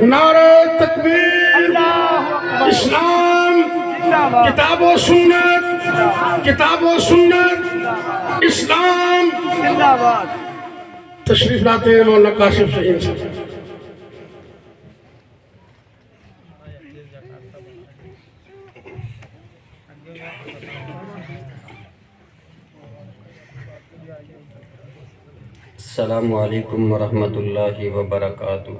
نعرہ تکبیر، اسلام، کتاب و سنت، اسلام۔ تشریف لاتے ہیں مولانا کاشف شہین صاحب۔ السلام علیکم ورحمۃ اللہ وبرکاتہ۔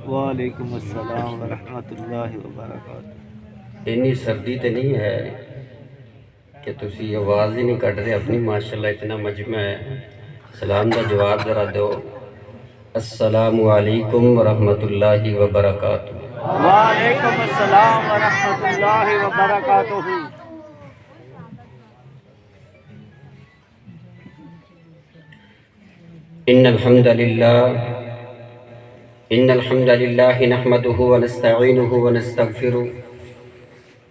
وعلیکم السلام ورحمۃ اللہ وبرکاتہ۔ اتنی سردی تو نہیں ہے کہ تسی آواز ہی نہیں کٹ رہے اپنی، ماشاءاللہ اتنا مجمع ہے۔ سلام دا جواب ذرا دو۔ السلام علیکم ورحمۃ اللہ وبرکاتہ۔ وعلیکم السلام ورحمۃ اللہ وبرکاتہ۔ ان الحمد للہ نحمده ونستعینه ونستغفره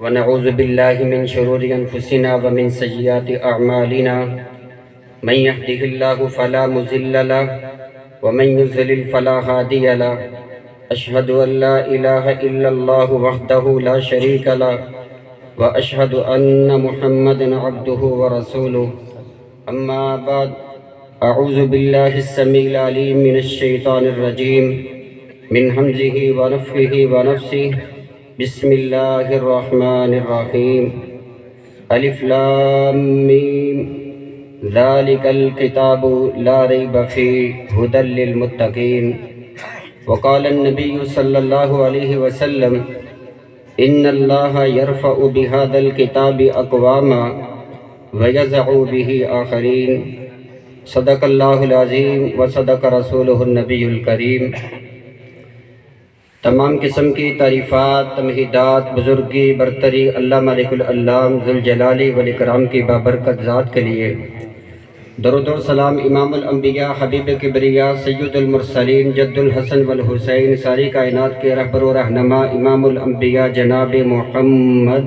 ونعوذ باللہ من شرور انفسنا ومن سیئات اعمالنا، من يهده اللہ فلا مضل له ومن يضلل فلا هادی له، اشہد ان لا الہ الا اللہ وحدہ لا شریک له واشہد ان محمدا عبدہ ورسولہ، اما بعد، اعوذ باللہ السمیع العلیم من الشیطان الرجیم، من حمزہ ونفخہ ونفثہ، بسم اللہ الرحمن الرحیم، الف لام میم، ذالک الکتاب لا ریب فیہ ھدی للمتقین۔ وقال النبی صلی اللہ علیہ وسلم، ان اللہ یرفع بہذا الکتاب اقواما ویضع بہ آخرین۔ صدق اللہ العظیم و صدق رسولہ النبی الکریم۔ تمام قسم کی تعریفات، تمہیدات، بزرگی، برتری اللہ مالک العلام ذوالجلال والاکرام کی بابرکت ذات کے لیے درود و سلام امام الانبیاء حبیب کبریا سید المرسلین جد الحسن والحسین ساری کائنات کے رہبر و رہنما امام الانبیاء جناب محمد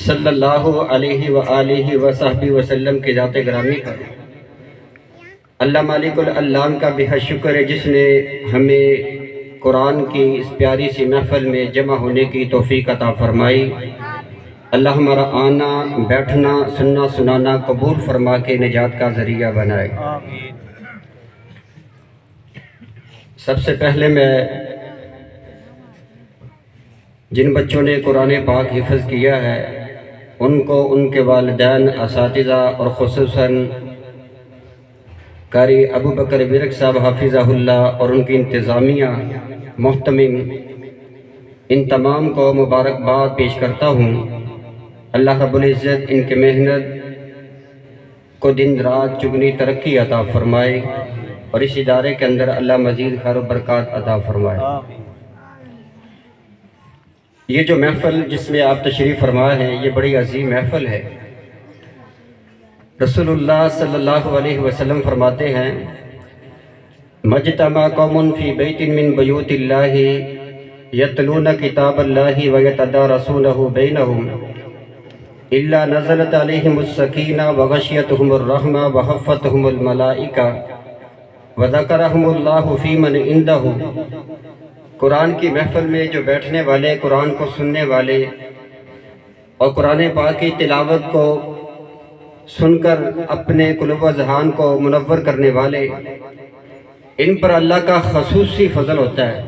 صلی اللہ علیہ وآلہ وصحبہ وسلم کی ذات گرامی پر اللہ مالک العلام کا بے حد شکر ہے جس نے ہمیں قرآن کی اس پیاری سی محفل میں جمع ہونے کی توفیق عطا فرمائی۔ اللہ ہمارا آنا، بیٹھنا، سننا، سنانا قبول فرما کے نجات کا ذریعہ بنائے۔ سب سے پہلے میں جن بچوں نے قرآن پاک حفظ کیا ہے ان کو، ان کے والدین، اساتذہ اور خصوصاً قاری ابو بکر ورک صاحب حافظہ اللہ اور ان کی انتظامیہ محتمم، ان تمام کو مبارکباد پیش کرتا ہوں۔ اللہ رب العزت ان کی محنت کو دن رات چگنی ترقی عطا فرمائے اور اس ادارے کے اندر اللہ مزید خیر و برکات عطا فرمائے۔ یہ جو محفل جس میں آپ تشریف فرما ہیں یہ بڑی عظیم محفل ہے۔ رسول اللہ صلی اللہ علیہ وسلم فرماتے ہیں، مجتمع قوم فی بیت من بیوت اللہ یتلون کتاب اللہ ویتدارسونہ بینہم الا نزلت علیہم السکینہ وغشیتہم الرحمہ وحفتہم الملائکہ وذکرہم اللہ فی من عندہ۔ قرآن کی محفل میں جو بیٹھنے والے، قرآن کو سننے والے اور قرآن پاک کی تلاوت کو سن کر اپنے قلوب و ذہان کو منور کرنے والے، ان پر اللہ کا خصوصی فضل ہوتا ہے۔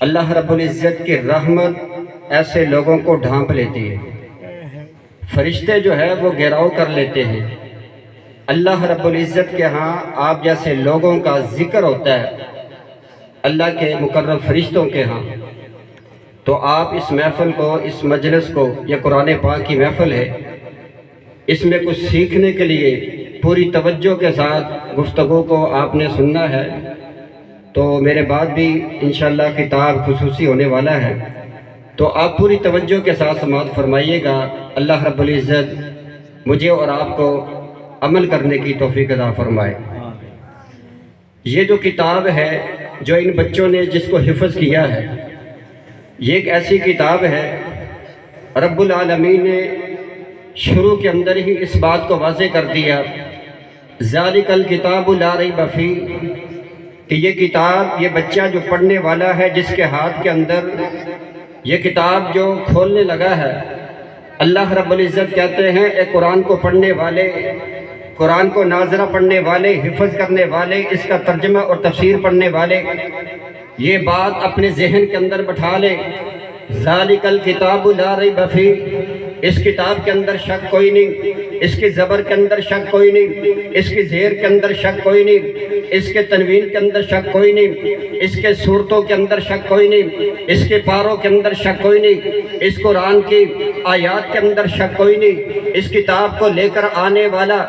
اللہ رب العزت کی رحمت ایسے لوگوں کو ڈھانپ لیتی ہے، فرشتے جو ہے وہ گھیراؤ کر لیتے ہیں۔ اللہ رب العزت کے ہاں آپ جیسے لوگوں کا ذکر ہوتا ہے اللہ کے مقرب فرشتوں کے ہاں، تو آپ اس محفل کو، اس مجلس کو، یہ قرآن پاک کی محفل ہے، اس میں کچھ سیکھنے کے لیے پوری توجہ کے ساتھ گفتگو کو آپ نے سننا ہے، تو میرے بعد بھی انشاءاللہ خطاب خصوصی ہونے والا ہے، تو آپ پوری توجہ کے ساتھ سماعت فرمائیے گا۔ اللہ رب العزت مجھے اور آپ کو عمل کرنے کی توفیق عطا فرمائے۔ یہ جو کتاب ہے جو ان بچوں نے جس کو حفظ کیا ہے، یہ ایک ایسی کتاب ہے رب العالمین نے شروع کے اندر ہی اس بات کو واضح کر دیا، ذالک الکتاب لا ریب فیہ، کہ یہ کتاب، یہ بچہ جو پڑھنے والا ہے، جس کے ہاتھ کے اندر یہ کتاب جو کھولنے لگا ہے، اللہ رب العزت کہتے ہیں اے قرآن کو پڑھنے والے، قرآن کو ناظرہ پڑھنے والے، حفظ کرنے والے، اس کا ترجمہ اور تفسیر پڑھنے والے، یہ بات اپنے ذہن کے اندر بٹھا لے، ذالک الکتاب لا ریب فیہ، اس کتاب کے اندر شک کوئی نہیں، اس کی زبر کے اندر شک کوئی نہیں، اس کی زیر کے اندر شک کوئی نہیں، اس کے تنوین کے اندر شک کوئی نہیں، اس کے صورتوں کے اندر شک کوئی نہیں، اس کے پاروں کے اندر شک کوئی نہیں، اس قرآن کی آیات کے اندر شک کوئی نہیں، اس کتاب کو لے کر آنے والا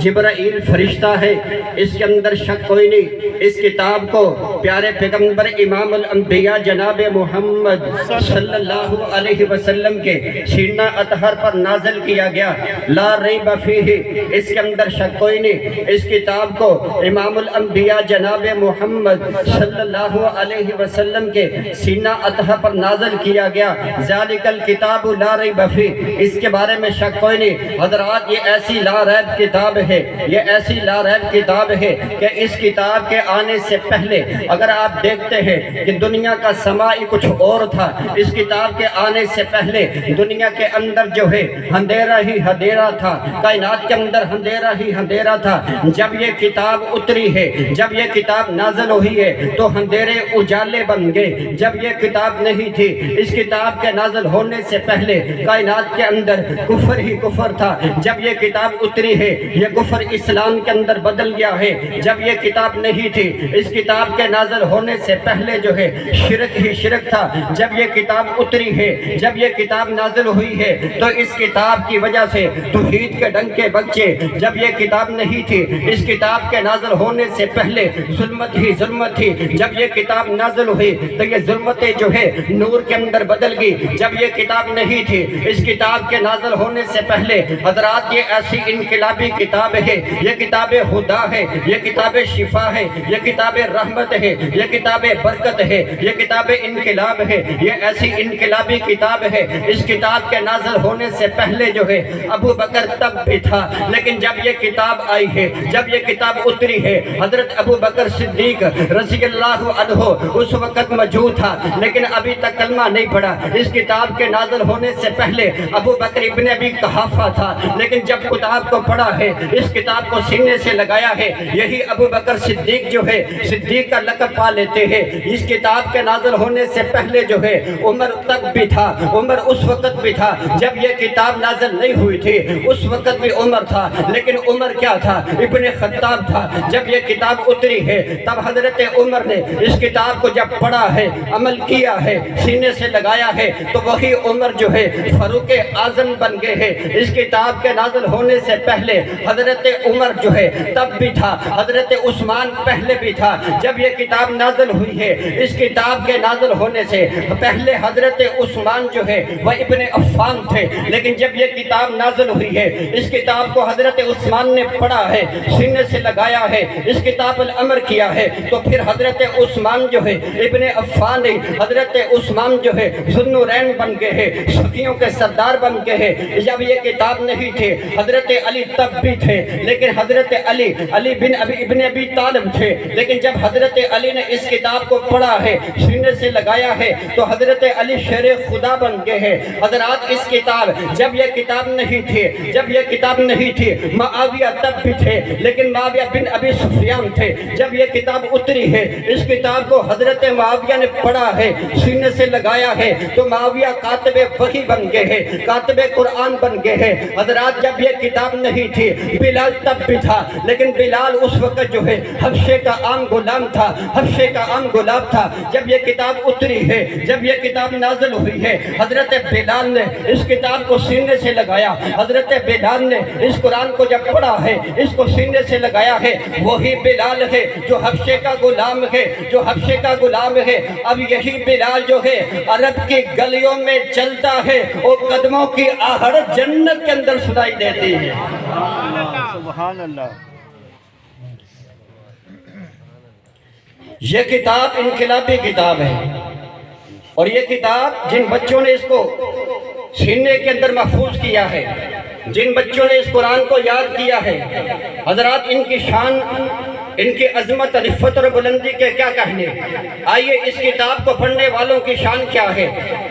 جبرائیل فرشتہ ہے، اس کے اندر شک کوئی نہیں، اس کتاب کو پیارے پیغمبر امام الانبیاء جناب محمد صلی اللہ علیہ وسلم کے سینہ اطہر پر نازل کیا گیا، لا ریب فیہ، اس کے اندر شک کوئی نہیں، اس کتاب کو امام الانبیاء جناب محمد صلی اللہ علیہ وسلم کے سینہ اطہر پر نازل کیا گیا، ذالک الکتاب لا ریب فیہ، اس کے بارے میں شک کوئی نہیں۔ حضرات یہ ایسی لا ریب کتاب ہے، یہ ایسی لا ریب کتاب ہے کہ اس کتاب کے آنے سے پہلے اگر آپ دیکھتے ہیں کہ دنیا کا سمائی کچھ اور تھا، اس کتاب کے آنے سے پہلے دنیا کے اندر جو ہے اندھیرا ہی اندھیرا تھا، کائنات کے اندر اندھیرا ہی اندھیرا تھا۔ جب یہ کتاب اتری ہے، جب یہ کتاب نازل ہوئی ہے تو اندھیرے اجالے بن گئے۔ جب یہ کتاب نہیں تھی، اس کتاب کے نازل ہونے سے پہلے کائنات کے اندر کفر ہی کفر تھا۔ جب یہ کتاب اتری ہے، یہ کفر اسلام کے اندر بدل گیا ہے۔ جب یہ کتاب نہیں تھی، اس کتاب کے نازل ہونے سے پہلے جو ہے شرک ہی شرک تھا۔ جب یہ کتاب اتری ہے، جب یہ کتاب نازل ہوئی ہے تو اس کتاب کی وجہ سے توحید کے ڈنکے بچے۔ جب یہ کتاب نہیں تھی، اس کتاب کے نازل ہونے سے پہلے ظلمت ہی ظلمت تھی۔ جب یہ کتاب نازل ہوئی تو یہ ظلمتیں جو ہے نور کے اندر بدل گئی۔ جب یہ کتاب نہیں تھی، اس کتاب کے نازل ہونے سے پہلے حضرات یہ ایسی انقلابی کتاب ہے، یہ کتاب خدا ہے، یہ کتاب شفا ہے، یہ کتاب رحمت ہے، یہ کتاب برکت ہے، یہ کتاب انقلاب ہے، یہ ایسی انقلابی کتاب ہے۔ اس کتاب کے نازل ہونے سے پہلے جو ہے ابو بکر تب بھی تھا، لیکن جب یہ کتاب آئی ہے، جب یہ کتاب اتری ہے، حضرت ابو بکر صدیق رضی اللہ عنہ اس وقت موجود تھا، لیکن ابھی تک کلمہ نہیں پڑھا۔ اس کتاب کے نازل ہونے سے پہلے ابو بکر ابن ابی قحافہ تھا، لیکن جب کتاب کو پڑھا ہے، اس کتاب کو سینے سے لگایا ہے، یہی ابو بکر صدیق جو ہے صدیق کا لقب پا لیتے ہیں۔ اس کتاب کے نازل ہونے سے پہلے جو ہے عمر تک بھی تھا، عمر اس وقت بھی تھا جب یہ کتاب نازل نہیں ہوئی تھی، اس وقت بھی عمر تھا، لیکن عمر کیا تھا؟ ابن خطاب تھا۔ جب یہ کتاب اتری ہے تب حضرت عمر نے اس کتاب کو جب پڑھا ہے، عمل کیا ہے، سینے سے لگایا ہے، تو وہی عمر جو ہے فاروق اعظم بن گئے ہیں۔ اس کتاب کے نازل ہونے سے پہلے حضرت عمر جو ہے تب بھی تھا، حضرت عثمان پہلے بھی تھا۔ جب یہ کتاب نازل ہوئی ہے، اس کتاب کے نازل ہونے سے پہلے حضرت عثمان جو ہے وہ ابن عفان تھے، لیکن جب یہ کتاب نازل ہوئی ہے، اس کتاب کو حضرت عثمان نے پڑھا ہے، سینے سے لگایا ہے، اس کتاب الامر کیا ہے، تو پھر حضرت عثمان جو ہے ابن عفان نہیں، حضرت عثمان جو ہے ذوالنورین بن گئے ہیں، صفیوں کے سردار بن گئے ہیں۔ جب یہ کتاب نہیں تھے، حضرت علی تب بھی تھے، لیکن حضرت علی بن ابن ابی طالب تھے، لیکن جب حضرت علی نے اس کتاب کو پڑھا ہے، سینے سے لگایا ہے، تو حضرت علی شیر خدا بن گئے ہیں۔ حضرات اس کتاب، جب یہ کتاب نہیں تھی، جب یہ کتاب نہیں تھی، معاویہ تب بھی تھے، لیکن معاویہ بن ابی سفیان تھے۔ جب یہ کتاب اتری ہے، اس کتاب کو حضرت معاویہ نے پڑھا ہے، سینے سے لگایا ہے، تو معاویہ کاتب وحی بن گئے ہیں، کاتب قرآن بن گئے ہیں۔ حضرات جب یہ کتاب نہیں تھی، بلال تب بھی تھا، لیکن بلال اس وقت جو ہے حبشے کا عام غلام تھا، حبشے کا عام غلام تھا۔ جب یہ کتاب اتری ہے، جب یہ کتاب نازل ہوئی ہے، حضرت بلال نے اس کتاب کو سینے سے لگایا، حضرت بلال نے اس قرآن کو جب پڑھا ہے، اس کو سینے سے لگایا ہے، وہی بلال ہے جو حبشے کا غلام ہے، جو حبشے کا غلام ہے۔ اب یہی بلال جو ہے عرب کی گلیوں میں چلتا ہے اور قدموں کی آہٹ جنت کے اندر سنائی دیتی ہے۔ سبحان اللہ۔ یہ کتاب انقلابی کتاب ہے، اور یہ کتاب جن بچوں نے اس کو سینے کے اندر محفوظ کیا ہے، جن بچوں نے اس قرآن کو یاد کیا ہے، حضرات ان کی شان ان کی عظمت رفت اور بلندی کے کیا کہنے۔ آئیے اس کتاب کو پڑھنے والوں کی شان کیا ہے۔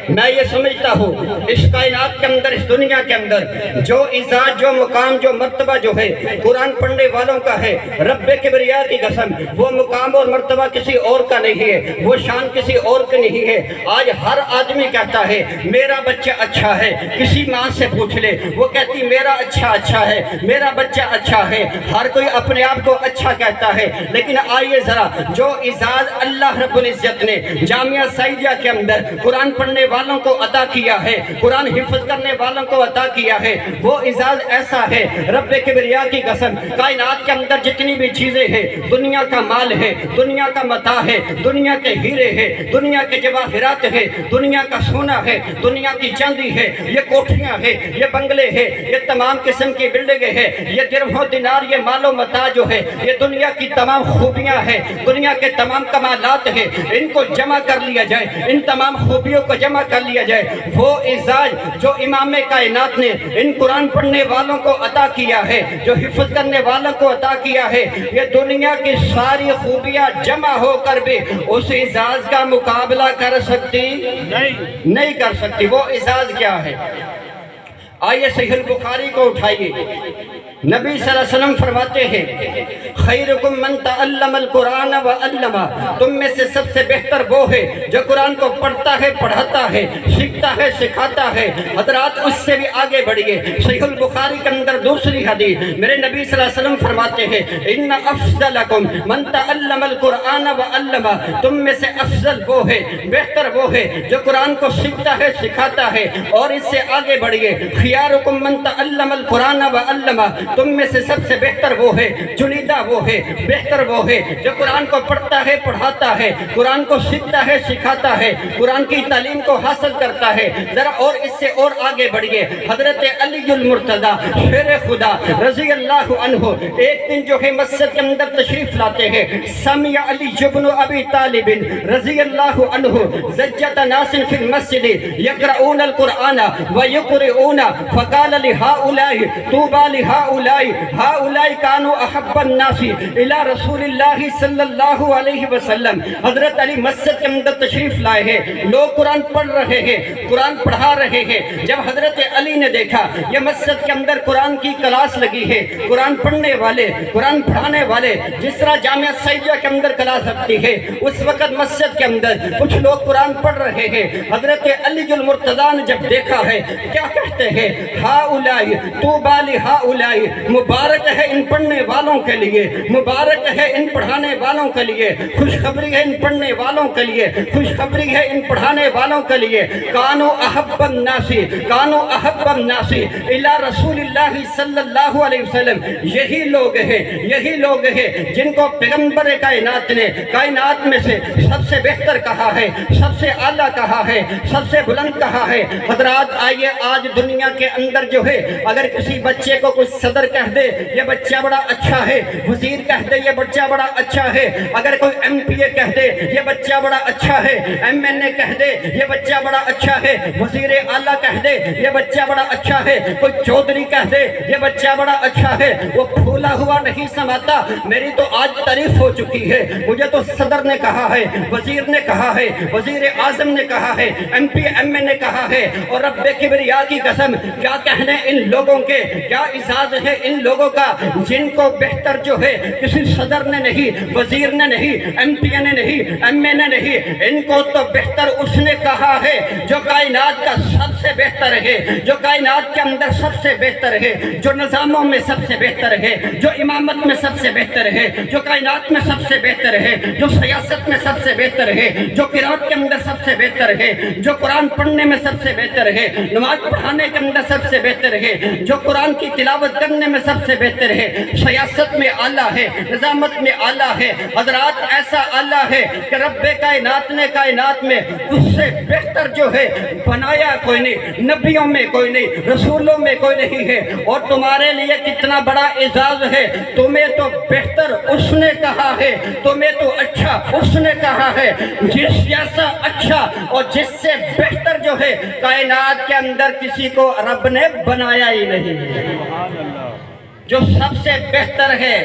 میں یہ سمجھتا ہوں اس کائنات کے اندر، اس دنیا کے اندر جو عزت، جو مقام، جو مرتبہ جو ہے قرآن پڑھنے والوں کا ہے، رب کبریا کی قسم وہ مقام اور مرتبہ کسی اور کا نہیں ہے، وہ شان کسی اور کی نہیں ہے۔ آج ہر آدمی کہتا ہے میرا بچہ اچھا ہے، کسی ماں سے پوچھ لے وہ کہتی میرا اچھا ہے، میرا بچہ اچھا ہے۔ ہر کوئی اپنے آپ کو اچھا کہتا ہے، لیکن آئیے ذرا جو اعزاز اللہ رب العزت نے جامعہ سعیدیہ کے اندر قرآن پڑھنے والوں کو عطا کیا ہے، قرآن حفظ کرنے والوں کو عطا کیا ہے، وہ اعزاز ایسا ہے رب کبریا کی قسم۔ کائنات کے اندر جتنی بھی چیزیں ہیں، دنیا کا مال ہے، دنیا کا متاع ہے، دنیا کے ہیرے ہیں، دنیا کے جواہرات ہیں، دنیا کا سونا ہے، دنیا کی چاندی ہے، یہ کوٹھیاں ہیں، یہ بنگلے ہیں، یہ تمام قسم کی بلڈنگیں ہیں، یہ درہم و دینار، یہ مال و متاع جو ہے، یہ دنیا کی تمام خوبیاں ہیں، دنیا کے تمام کمالات ہیں۔ ان کو جمع کر لیا جائے، ان تمام خوبیوں کو جمع کر لیا جائے، وہ اعزاز جو امام کائنات نے ان قرآن پڑھنے والوں کو عطا کیا ہے، جو حفظ کرنے والوں کو عطا کیا ہے، یہ دنیا کی ساری خوبیاں جمع ہو کر بھی اس اعزاز کا مقابلہ کر سکتی نہیں کر سکتی۔ وہ اعزاز کیا ہے؟ آئیے صحیح البخاری کو اٹھائیے، نبی صلی اللہ علیہ وسلم فرماتے ہیں خیرکم من تعلم القرآن وعلمہ، تم میں سے سب سے بہتر وہ ہے جو قرآن کو پڑھتا ہے، پڑھاتا ہے، سیکھتا ہے، سکھاتا ہے۔ حضرات اس سے بھی آگے بڑھیے، صحیح البخاری کے اندر دوسری حدیث میرے نبی صلی اللہ علیہ وسلم فرماتے ہیں ان افضلکم من تعلم القرآن وعلمہ، تم میں سے افضل وہ ہے، بہتر وہ ہے جو قرآن کو سیکھتا ہے، سکھاتا ہے۔ اور اس سے آگے بڑھیے خیارکم من تعلم القرآن وعلمہ، تم میں سے سب سے بہتر وہ ہے، چنیدہ وہ ہے، بہتر وہ ہے جو قرآن کو پڑھتا ہے، پڑھاتا ہے، قرآن کو سیکھتا ہے، سکھاتا ہے، قرآن کی تعلیم کو حاصل کرتا ہے۔ ذرا اور اس سے اور آگے بڑھیے، حضرت علی المرتضیٰ شیر خدا رضی اللہ عنہ ایک دن جو ہے مسجد کے اندر تشریف لاتے ہیں، سمع علی بن ابی طالب رضی اللہ عنہ زجۃ ناس فی المسجد یقرؤون القرآن ویقرؤون فقال لہؤلاء طوبى هؤلاء كانوا احب الناس الى رسول اللہ صلی اللہ علیہ وسلم۔ حضرت علی مسجد کے اندر تشریف لائے ہیں، لوگ قرآن پڑھ رہے ہیں، قرآن پڑھا رہے ہیں۔ جب حضرت علی نے دیکھا یہ مسجد کے اندر قرآن کی کلاس لگی ہے، قرآن پڑھنے والے، قرآن پڑھانے والے جس طرح جامعہ سعیدیہ کے اندر کلاس لگتی ہے، اس وقت مسجد کے اندر کچھ لوگ قرآن پڑھ رہے ہیں۔ حضرت علی المرتضیٰ نے جب دیکھا ہے کیا کہتے ہیں ہؤلاء طوبى لهؤلاء، مبارک ہے ان پڑھنے والوں کے لیے، مبارک ہے ان پڑھانے والوں کے لیے، خوشخبری ہے ان پڑھنے والوں کے لیے، خوشخبری ہے ان پڑھانے والوں کے لیے۔ کانوا احب الناس الی رسول اللہ صلی اللہ علیہ وسلم، یہی لوگ ہیں جن کو پیغمبر کائنات نے کائنات میں سے سب سے بہتر کہا ہے، سب سے اعلیٰ کہا ہے، سب سے بلند کہا ہے۔ حضرات آئیے آج دنیا کے اندر جو ہے اگر کسی بچے کو کچھ صدر کہہ دے یہ بچہ بڑا اچھا ہے، وزیر کہہ دے یہ بچہ بڑا اچھا ہے، اگر کوئی ایم پی اے کہہ دے یہ بچہ بڑا اچھا ہے، ایم این اے کہہ دے یہ بچہ بڑا اچھا ہے، وزیر اعلیٰ کہہ دے یہ بچہ بڑا اچھا ہے، کوئی چودھری کہہ دے یہ بچہ بڑا اچھا ہے۔ وہ پھولا ہوا نہیں سماتا، میری تو آج تعریف ہو چکی ہے، مجھے تو صدر نے کہا ہے، وزیر نے کہا ہے، وزیر اعظم نے کہا ہے، ایم پی ایم این نے کہا ہے۔ اور رب کبریا کی قسم کیا کہنے ان لوگوں کے، کیا اعزاز ہے ان لوگوں کا جن کو بہتر جو ہے کسی صدر نے نہیں، وزیر نے نہیں، ایم پی نے نہیں، ایم این نے نہیں، ان کو تو بہتر اس نے کہا ہے جو کائنات کا سب سے بہتر ہے، جو کائنات کے اندر سب سے بہتر ہے، جو نظاموں میں سب سے بہتر ہے، جو امامت میں سب سے بہتر ہے، جو کائنات میں سب سے بہتر ہے، جو سیاست میں سب سے بہتر ہے، جو قرآت کے اندر سب سے بہتر ہے، جو قرآن پڑھنے میں سب سے بہتر ہے، نماز پڑھانے کے اندر سب سے بہتر ہے، جو قرآن کی تلاوت کرنے میں سب سے بہتر ہے، سیاست میں اعلیٰ ہے، نظامت میں اعلیٰ ہے۔ حضرات ایسا اعلیٰ ہے کہ رب کائنات نے کائنات میں اس سے بہتر جو ہے بنایا کوئی نہیں، نبیوں میں کوئی نہیں، رسولوں میں کوئی نہیں ہے۔ اور تمہارے لیے کتنا بڑا اعزاز ہے، تمہیں تو بہتر اس نے کہا ہے، تمہیں تو اچھا اس نے کہا ہے۔ جس جیسا اچھا اور جس سے بہتر جو ہے کائنات کے اندر کسی کو رب نے بنایا ہی نہیں، جو سب سے بہتر ہے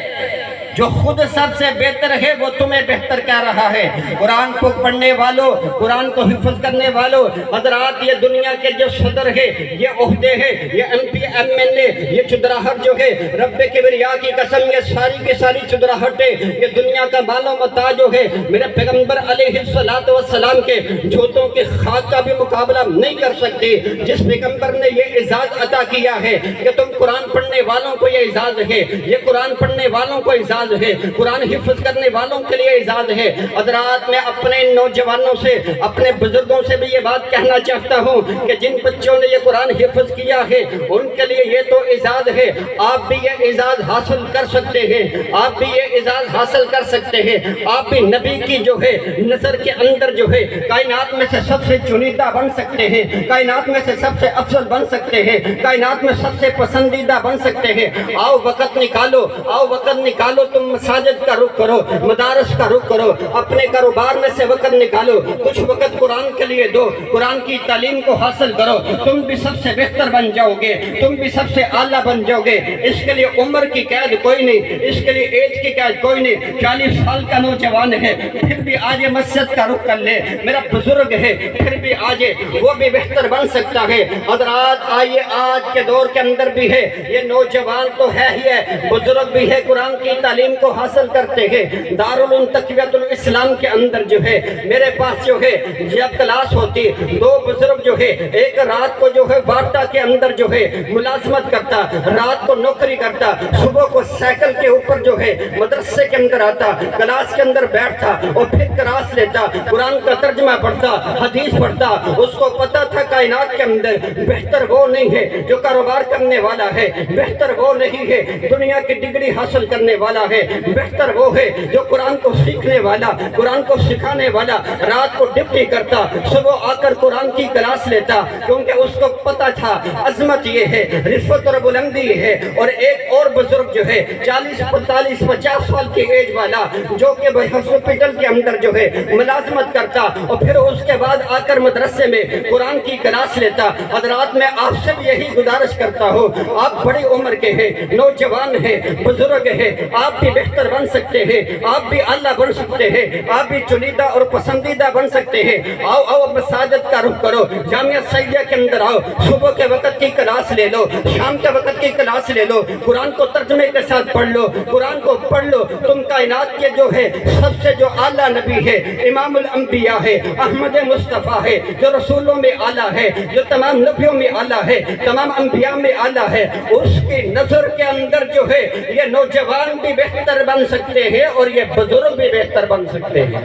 جو خود سب سے بہتر ہے وہ تمہیں بہتر کہہ رہا ہے۔ قرآن کو پڑھنے والوں، قرآن کو حفظ کرنے والوں، حضرات یہ دنیا کے جو صدر ہے، یہ عہدے ہے، یہ MP MLA، یہ چدراہٹ جو ہے، رب کبریا کی قسم یہ ساری کی ساری چدراہٹ ہے، یہ دنیا کا مال و متاع جو ہے، میرے پیغمبر علیہ السلام کے جوتوں کے خاک کا بھی مقابلہ نہیں کر سکتی۔ جس پیغمبر نے یہ اعزاز عطا کیا ہے کہ تم قرآن پڑھنے والوں کو یہ اعزاز ہے، یہ قرآن پڑھنے والوں کو اعزاز ہے، قرآن حفظ کرنے والوں کے لیے اعزاز ہے۔ حضرات میں اپنے نوجوانوں سے، اپنے بزرگوں سے بھی یہ بات کہنا چاہتا ہوں کہ جن بچوں نے یہ قرآن حفظ کیا ہے ان کے لیے یہ تو اعزاز ہے، آپ بھی یہ اعزاز حاصل کر سکتے ہیں، آپ بھی یہ اعزاز حاصل کر سکتے ہیں، آپ بھی نبی کی جو ہے نظر کے اندر جو ہے کائنات میں سے سب سے چنیدہ بن سکتے ہیں، کائنات میں سے سب سے افضل بن سکتے ہیں، کائنات میں سب سے پسندیدہ بن سکتے ہیں۔ آؤ وقت نکالو، آؤ وقت نکالو، تم مساجد کا رخ کرو، مدارس کا رخ کرو، اپنے کاروبار میں سے وقت نکالو، کچھ وقت قرآن کے لیے دو، قرآن کی تعلیم کو حاصل کرو، تم بھی سب سے بہتر بن جاؤ گے، تم بھی سب سے اعلیٰ بن جاؤ گے۔ اس کے لیے عمر کی قید کوئی نہیں، اس کے لیے ایج کی قید کوئی نہیں۔ 40 سال کا نوجوان ہے پھر بھی آج مسجد کا رخ کر لے، میرا بزرگ ہے پھر بھی آج وہ بھی بہتر بن سکتا ہے۔ حضرات آئیے آج کے دور کے اندر بھی ہے، یہ نوجوان تو ہے ہی ہے، بزرگ بھی ہے، قرآن کی تعلیم کو حاصل کرتے ہیں۔ دارالعلوم تقویت الاسلام کے اندر جو ہے میرے پاس جو ہے جب کلاس ہوتی، دو بزرگ جو ہے، ایک رات کو جو ہے باٹا کے اندر جو ہے ملازمت کرتا، رات کو نوکری کرتا، صبح کو سائیکل کے اوپر جو ہے مدرسے کے اندر آتا، کلاس کے اندر بیٹھتا اور پھر کلاس لیتا، قرآن کا ترجمہ پڑھتا، حدیث پڑھتا۔ اس کو پتا تھا کائنات کے اندر بہتر وہ نہیں ہے جو کاروبار کرنے والا ہے، بہتر وہ نہیں ہے دنیا کی ڈگری حاصل کرنے والا ہے، بہتر وہ ہے جو قرآن کو سیکھنے والا، قرآن کو سکھانے والا، رات کو ڈپٹی کرتا، صبح آ کر قرآن کی کلاس لیتا، کیونکہ اس کو پتا تھا عظمت یہ ہے، رفعت اور بلندی ہے۔ اور ایک اور بزرگ جو ہے 40 45 50 سال کی ایج والا جو کہ ہاسپٹل کے اندر جو ہے ملازمت کرتا اور پھر اس کے بعد آ کر مدرسے میں قرآن کی کلاس لیتا۔ حضرات میں آپ سے بھی یہی گزارش کرتا ہوں، آپ بڑی عمر کے ہیں، نوجوان ہیں، بزرگ ہیں، آپ بھی بہتر بن سکتے ہیں، آپ بھی اعلیٰ بن سکتے ہیں، آپ بھی چنیدہ اور پسندیدہ بن سکتے ہیں۔ آؤ آؤ مساجد کا رخ کرو، جامعہ سعیدیہ کے اندر آؤ، صبح کے وقت کی کلاس لے لو، شام کے وقت کی کلاس لے لو، قرآن کو ترجمے کے ساتھ پڑھ لو، قرآن کو پڑھ لو۔ تم کائنات کے جو ہے سب سے جو اعلیٰ نبی ہے، امام الانبیاء ہے، احمد مصطفیٰ ہے، جو رسولوں میں اعلیٰ ہے، جو تمام نبیوں میں اعلیٰ ہے، تمام انبیاء میں اعلیٰ ہے، اس کی نظر کے اندر جو ہے یہ نوجوان بھی بہتر بن سکتے ہیں اور یہ بزرگ بھی بہتر بن سکتے ہیں۔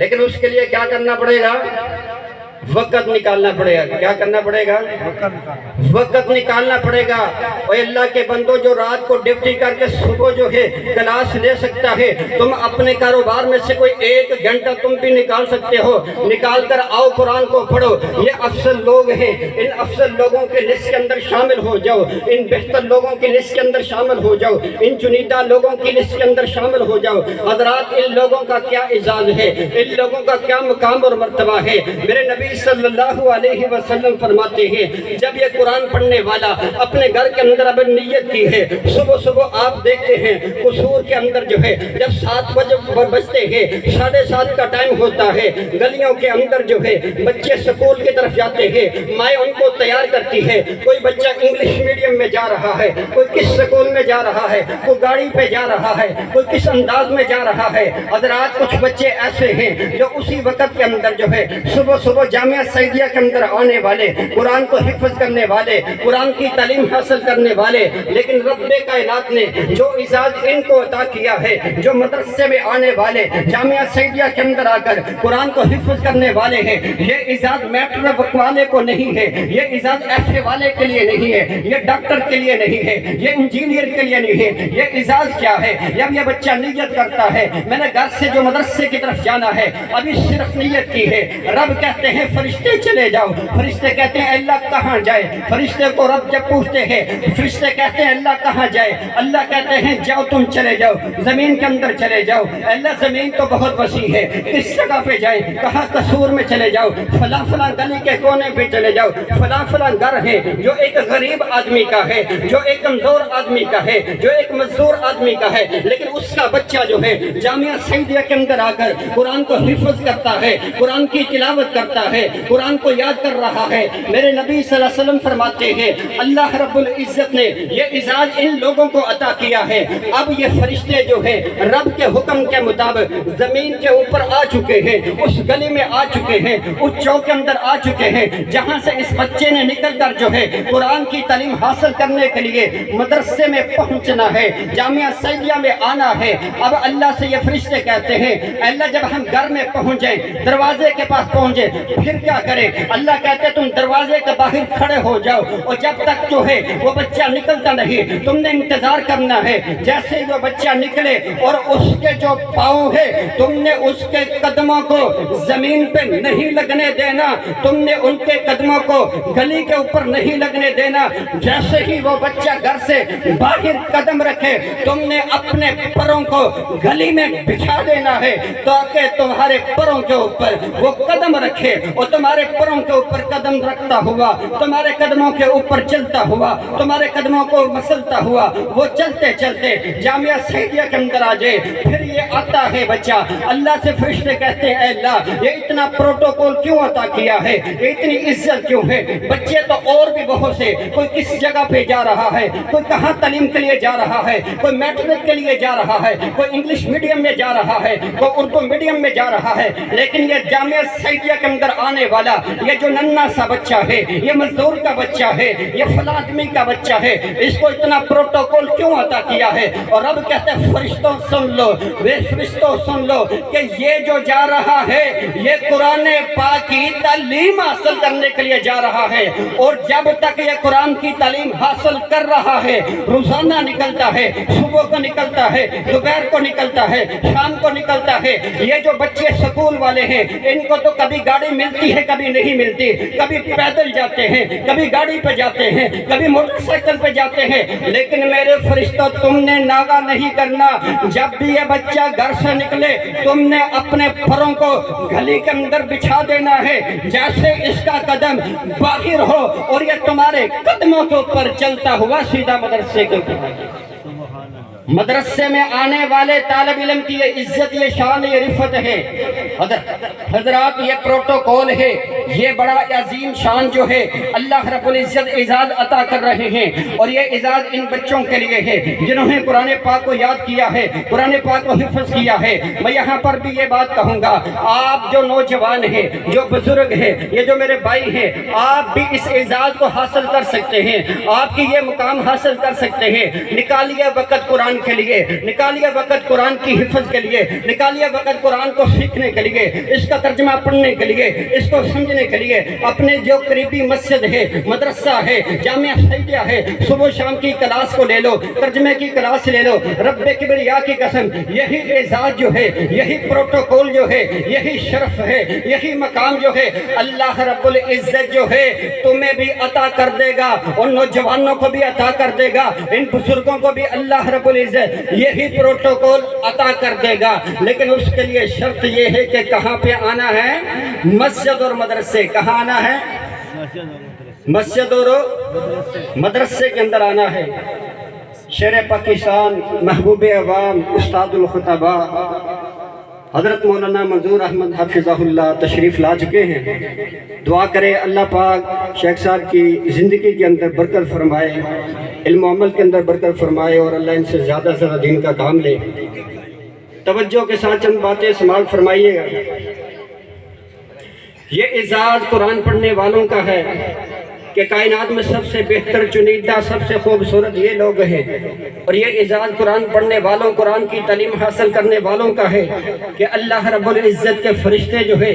لیکن اس کے لیے کیا کرنا پڑے گا؟ وقت نکالنا پڑے گا۔ کیا کرنا پڑے گا؟ وقت نکالنا پڑے گا۔ اور اللہ کے بندوں جو رات کو ڈیوٹی کر کے صبح جو ہے کلاس لے سکتا ہے، تم اپنے کاروبار میں سے کوئی 1 گھنٹہ تم بھی نکال سکتے ہو، نکال کر آؤ قرآن کو پڑھو۔ یہ افضل لوگ ہیں، ان افضل لوگوں کے لسٹ کے اندر شامل ہو جاؤ، ان بہتر لوگوں کی لسٹ کے اندر شامل ہو جاؤ، ان چنیدہ لوگوں کی لسٹ کے اندر شامل ہو جاؤ۔ حضرات ان لوگوں کا کیا اعزاز ہے، ان لوگوں کا کیا مقام اور مرتبہ ہے۔ میرے نبی صلی اللہ علیہ وسلم فرماتے ہیں جب یہ قرآن پڑھنے والا اپنے گھر کے اندر اب نیت کی ہے، صبح صبح آپ دیکھتے ہیں قصور کے اندر جو ہے جب 7 بجتے ہیں، 7:30 کا ٹائم ہوتا ہے، گلیوں کے اندر جو ہے بچے سکول کی طرف جاتے ہیں، مائیں ان کو تیار کرتی ہے۔ کوئی بچہ انگلش میڈیم میں جا رہا ہے، کوئی کس سکول میں جا رہا ہے، کوئی گاڑی پہ جا رہا ہے، کوئی کس انداز میں جا رہا ہے۔ حضرات کچھ بچے ایسے ہیں جو اسی وقت کے اندر جو ہے صبح صبح جامعہ سعیدیہ کے اندر آنے والے، قرآن کو حفظ کرنے والے، قرآن کی تعلیم حاصل کرنے والے، لیکن رب کائنات نے جو اعزاز ان کو عطا کیا ہے، جو مدرسے میں آنے والے، جامعہ سعیدیہ کے اندر آ کر قرآن کو حفظ کرنے والے ہیں، یہ اعزاز میٹرک والے کو نہیں ہے، یہ اعزاز FA والے کے لیے نہیں ہے، یہ ڈاکٹر کے لیے نہیں ہے، یہ انجینئر کے لیے نہیں ہے۔ یہ اعزاز کیا ہے؟ جب یہ بچہ نیت کرتا ہے میں نے گھر سے جو مدرسے کی طرف جانا ہے، ابھی صرف نیت کی ہے، رب کہتے ہیں فرشتے چلے جاؤ. فرشتے کہتے ہیں اللہ کہاں جائے؟ فرشتے کو رب جب پوچھتے ہیں فرشتے کہتے ہیں اللہ کہاں جائے؟ اللہ کہتے ہیں جاؤ تم چلے جاؤ زمین کے اندر چلے جاؤ. اللہ زمین تو بہت وسیع ہے، کس جگہ پہ جائے؟ کہاں قصور میں چلے جاؤ، فلاں فلاں گلی کے کونے پہ چلے جاؤ، فلاں فلاں گھر ہے جو ایک غریب آدمی کا ہے، جو ایک کمزور آدمی کا ہے، جو ایک مزدور آدمی کا ہے، لیکن اس کا بچہ جو ہے جامعہ سعیدیہ کے اندر آ کر قرآن کو حفظ کرتا ہے، قرآن کی تلاوت کرتا ہے، قرآن کو یاد کر رہا ہے. میرے نبی صلی اللہ علیہ وسلم فرماتے ہیں اللہ رب العزت نے یہ اعزاز ان لوگوں کو عطا کیا ہے. اب یہ فرشتے جو ہے رب کے حکم کے مطابق زمین کے اوپر آ چکے ہیں، اس گلی میں آ چکے ہیں، اس چوک کے اندر آ چکے ہیں جہاں سے اس بچے نے نکل کر جو ہے قرآن کی تعلیم حاصل کرنے کے لیے مدرسے میں پہنچنا ہے، جامعہ سعیدیہ میں آنا ہے. اب اللہ سے یہ فرشتے کہتے ہیں اللہ جب ہم گھر میں پہنچیں، دروازے کے پاس پہنچے، پھر کیا کریں؟ اللہ کہتے ہیں تم دروازے کے باہر کھڑے ہو جاؤ اور جب تک جو ہے وہ بچہ نکلتا نہیں تم نے انتظار کرنا ہے. جیسے ہی وہ بچہ نکلے اور اس کے جو پاؤں ہے تم نے اس کے قدموں کو زمین پہ نہیں لگنے دینا، تم نے ان کے قدموں کو گلی کے اوپر نہیں لگنے دینا. جیسے ہی وہ بچہ گھر سے باہر قدم رکھے تم نے اپنے پروں کو گلی میں بچھا دینا ہے تاکہ تمہارے پروں کے اوپر وہ قدم رکھے اور تمہارے پروں کے اوپر قدم رکھتا ہوا، تمہارے قدموں کے اوپر چلتا ہوا، تمہارے قدموں کو مسلتا ہوا وہ چلتے چلتے جامعہ سعیدیہ کے اندر آ جائے. پھر یہ آتا ہے بچہ، اللہ سے فرشتے کہتے ہیں اے اللہ یہ اتنا پروٹوکول کیوں عطا کیا ہے، یہ اتنی عزت کیوں ہے؟ بچے تو اور بھی بہت سے، کوئی کس جگہ پہ جا رہا ہے، کوئی کہاں تعلیم کے لیے جا رہا ہے، کوئی میٹرک کے لیے جا رہا ہے، کوئی انگلش میڈیم میں جا رہا ہے، کوئی اردو میڈیم میں جا رہا ہے، لیکن یہ جامعہ سعیدیہ کے اندر آنے والا یہ جو ننھا سا بچہ ہے، یہ مزدور کا بچہ ہے، یہ فلاں آدمی کا بچہ ہے، اس کو اتنا پروٹوکول کیوں عطا کیا ہے؟ اور رب کہتے ہیں فرشتوں سن لو، فرشتوں سن لو کہ یہ جو جا رہا ہے یہ قرآن پاک کی تعلیم حاصل کرنے کے لیے جا رہا ہے، اور جب تک یہ قرآن کی تعلیم حاصل کر رہا ہے روزانہ نکلتا ہے، صبح کو نکلتا ہے، دوپہر کو نکلتا ہے، شام کو نکلتا ہے. یہ جو بچے سکول والے ہیں ان کو تو کبھی گاڑی ملتی ہے کبھی نہیں ملتی، کبھی پیدل جاتے ہیں، کبھی گاڑی پہ جاتے ہیں، کبھی موٹر سائیکل پہ جاتے ہیں، لیکن میرے فرشتوں تم نے ناغہ نہیں کرنا. جب بھی یہ بچہ گھر سے نکلے تم نے اپنے پروں کو گلی کے اندر بچھا دینا ہے. جیسے اس کا قدم باہر ہو اور یہ تمہارے قدموں کے اوپر چلتا ہوا سیدھا مدرسے کے اوپر. مدرسے میں آنے والے طالب علم کی یہ عزت، یہ شان، یہ رفت ہے. حضرات یہ پروٹوکول ہے، یہ بڑا عظیم شان جو ہے اللہ رب العزت اعزاز عطا کر رہے ہیں، اور یہ اعزاز ان بچوں کے لیے ہے جنہوں نے قرآن پاک کو یاد کیا ہے، قرآن پاک کو حفظ کیا ہے. میں یہاں پر بھی یہ بات کہوں گا، آپ جو نوجوان ہیں، جو بزرگ ہیں، یہ جو میرے بھائی ہیں، آپ بھی اس اعزاز کو حاصل کر سکتے ہیں، آپ کی یہ مقام حاصل کر سکتے ہیں. نکالیے وقت قرآن کے لیے، نکالیے وقت قرآن کی حفظ کے لیے، نکالیے وقت قرآن کو سیکھنے کے لیے، اس کا ترجمہ پڑھنے کے لیے، اس کو سمجھنے کے لیے. اپنے جو قریبی مسجد ہے، مدرسہ ہے، جامعہ سعیدیہ ہے، صبح شام کی کلاس کو لے لو، ترجمے کی کلاس لے لو. رب کبریا کی قسم یہی اعزاز جو ہے، یہی پروٹوکول جو ہے، یہی شرف ہے، یہی مقام جو ہے اللہ رب العزت جو ہے تمہیں بھی عطا کر دے گا، اور نوجوانوں کو بھی عطا کر دے گا، ان بزرگوں کو بھی اللہ رب العزت یہی پروٹوکول عطا کر دے گا. لیکن اس کے لیے شرط یہ ہے کہ کہاں پہ آنا ہے؟ مسجد اور مدرسے. کہاں آنا ہے؟ مسجد اور مدرسے کے اندر آنا ہے. شیر پاکستان، محبوب عوام، استاد الخطباء حضرت مولانا منظور احمد حفظہ اللہ تشریف لا چکے ہیں. دعا کرے اللہ پاک شیخ صاحب کی زندگی کے اندر برکت فرمائے، علم و عمل کے اندر برکت فرمائے، اور اللہ ان سے زیادہ سے زیادہ دین کا کام لے. توجہ کے ساتھ چند باتیں سماعت فرمائیے گا. یہ اعزاز قرآن پڑھنے والوں کا ہے، کہ کائنات میں سب سے بہتر چنیدہ سب سے خوبصورت یہ لوگ ہیں، اور یہ اعزاز قرآن پڑھنے والوں قرآن کی تعلیم حاصل کرنے والوں کا ہے کہ اللہ رب العزت کے فرشتے جو ہے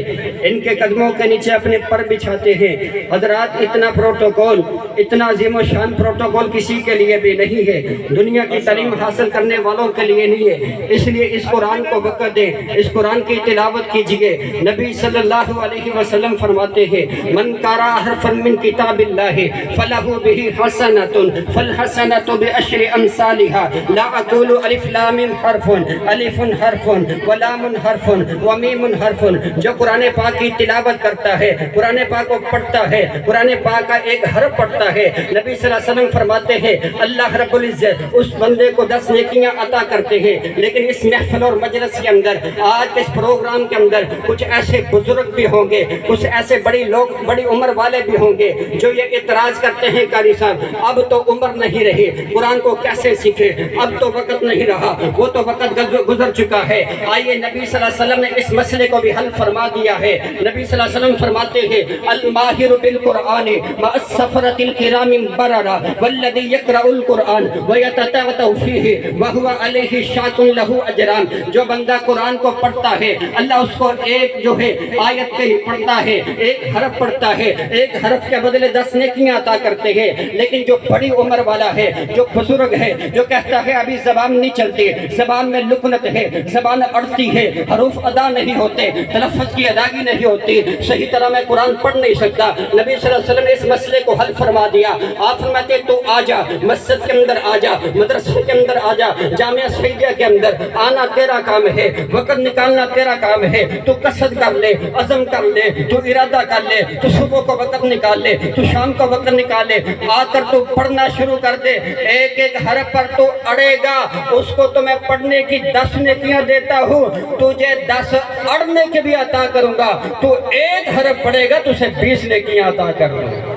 ان کے قدموں کے نیچے اپنے پر بچھاتے ہیں۔ حضرات اتنا پروٹوکول، اتنا عظیم و شان پروٹوکول کسی کے لیے بھی نہیں ہے، دنیا کی تعلیم حاصل کرنے والوں کے لیے نہیں ہے۔ اس لیے اس قرآن کو وقت دیں، اس قرآن کی تلاوت کیجئے۔ نبی صلی اللہ علیہ وسلم فرماتے ہیں من قرأ حرفا من کتاب اللہ فلہ بہ حسنۃ فالحسنۃ بعشر امثالها لا اقول الف لام حرف الف حرف ولام حرف ومیم حرف۔ جو قرآن پاک کی تلاوت کرتا ہے، قرآن پاک کو پڑھتا ہے، قرآن پاک کا ایک حرف پڑھتا ہے، نبی صلی اللہ علیہ وسلم فرماتے ہیں اللہ رب العزت اس بندے کو 10 نیکیاں عطا کرتے ہیں۔ لیکن اس محفل اور مجلس کے اندر، آج کے اس پروگرام کے اندر کچھ ایسے بزرگ بھی ہوں گے، کچھ ایسے بڑی لوگ، بڑی عمر والے بھی ہوں گے جو یہ اعتراض کرتے ہیں قاری صاحب اب تو عمر نہیں رہی، قرآن کو کیسے سیکھے، اب تو وقت نہیں رہا، وہ تو وقت گزر چکا ہے۔ آئیے نبی صلی اللہ علیہ وسلم نے اس مسئلے کو بھی حل فرما دیا ہے۔ نبی صلی اللہ علیہ وسلم فرماتے ہیں الماہر بالقرآن مع السفرۃ الکرام بررا والذی یقرأ القرآن ویتتعتع فیہ وہو علیہ شاۃ لہ اجران۔ جو بندہ قرآن کو پڑھتا ہے اللہ اس کو ایک جو ہے آیت کے پڑھتا ہے، ایک حرف پڑھتا ہے، ایک حرف کے بدلے 10 نیکیاں عطا کرتے ہیں۔ لیکن جو بڑی عمر والا ہے، جو بزرگ ہے، جو کہتا ہے ابھی زبان نہیں چلتی، زبان میں لکنت ہے، زبان اڑتی ہے، حروف ادا نہیں ہوتے، تلفظ کی ادائیگی نہیں ہوتی، صحیح طرح میں قرآن پڑھ نہیں سکتا، نبی صلی اللہ علیہ وسلم نے اس مسئلے کو حل فرما دیا۔ آپ فرماتے تو آ جا، مسجد کے اندر آ جا، مدرسے کے اندر آ جا، جامعہ سعیدیہ کے اندر آنا تیرا کام ہے، وقت نکالنا تیرا کام ہے۔ تو قصد کر لے، عزم کر لے، تو ارادہ کر لے، تو صبح کو وقت نکال لے، تو شام کو وقت نکال لے، آ کر تو پڑھنا شروع کر دے۔ ایک ایک حرف پر تو اڑے گا، اس کو تو میں پڑھنے کی 10 نیکیاں دیتا ہوں، تجھے 10 اڑنے کے بھی عطا کروں گا۔ تو ایک حرف پڑھے گا تو اسے 20 نیکیاں عطا کروں گا۔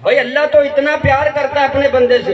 بھائی اللہ تو اتنا پیار کرتا ہے اپنے بندے سے۔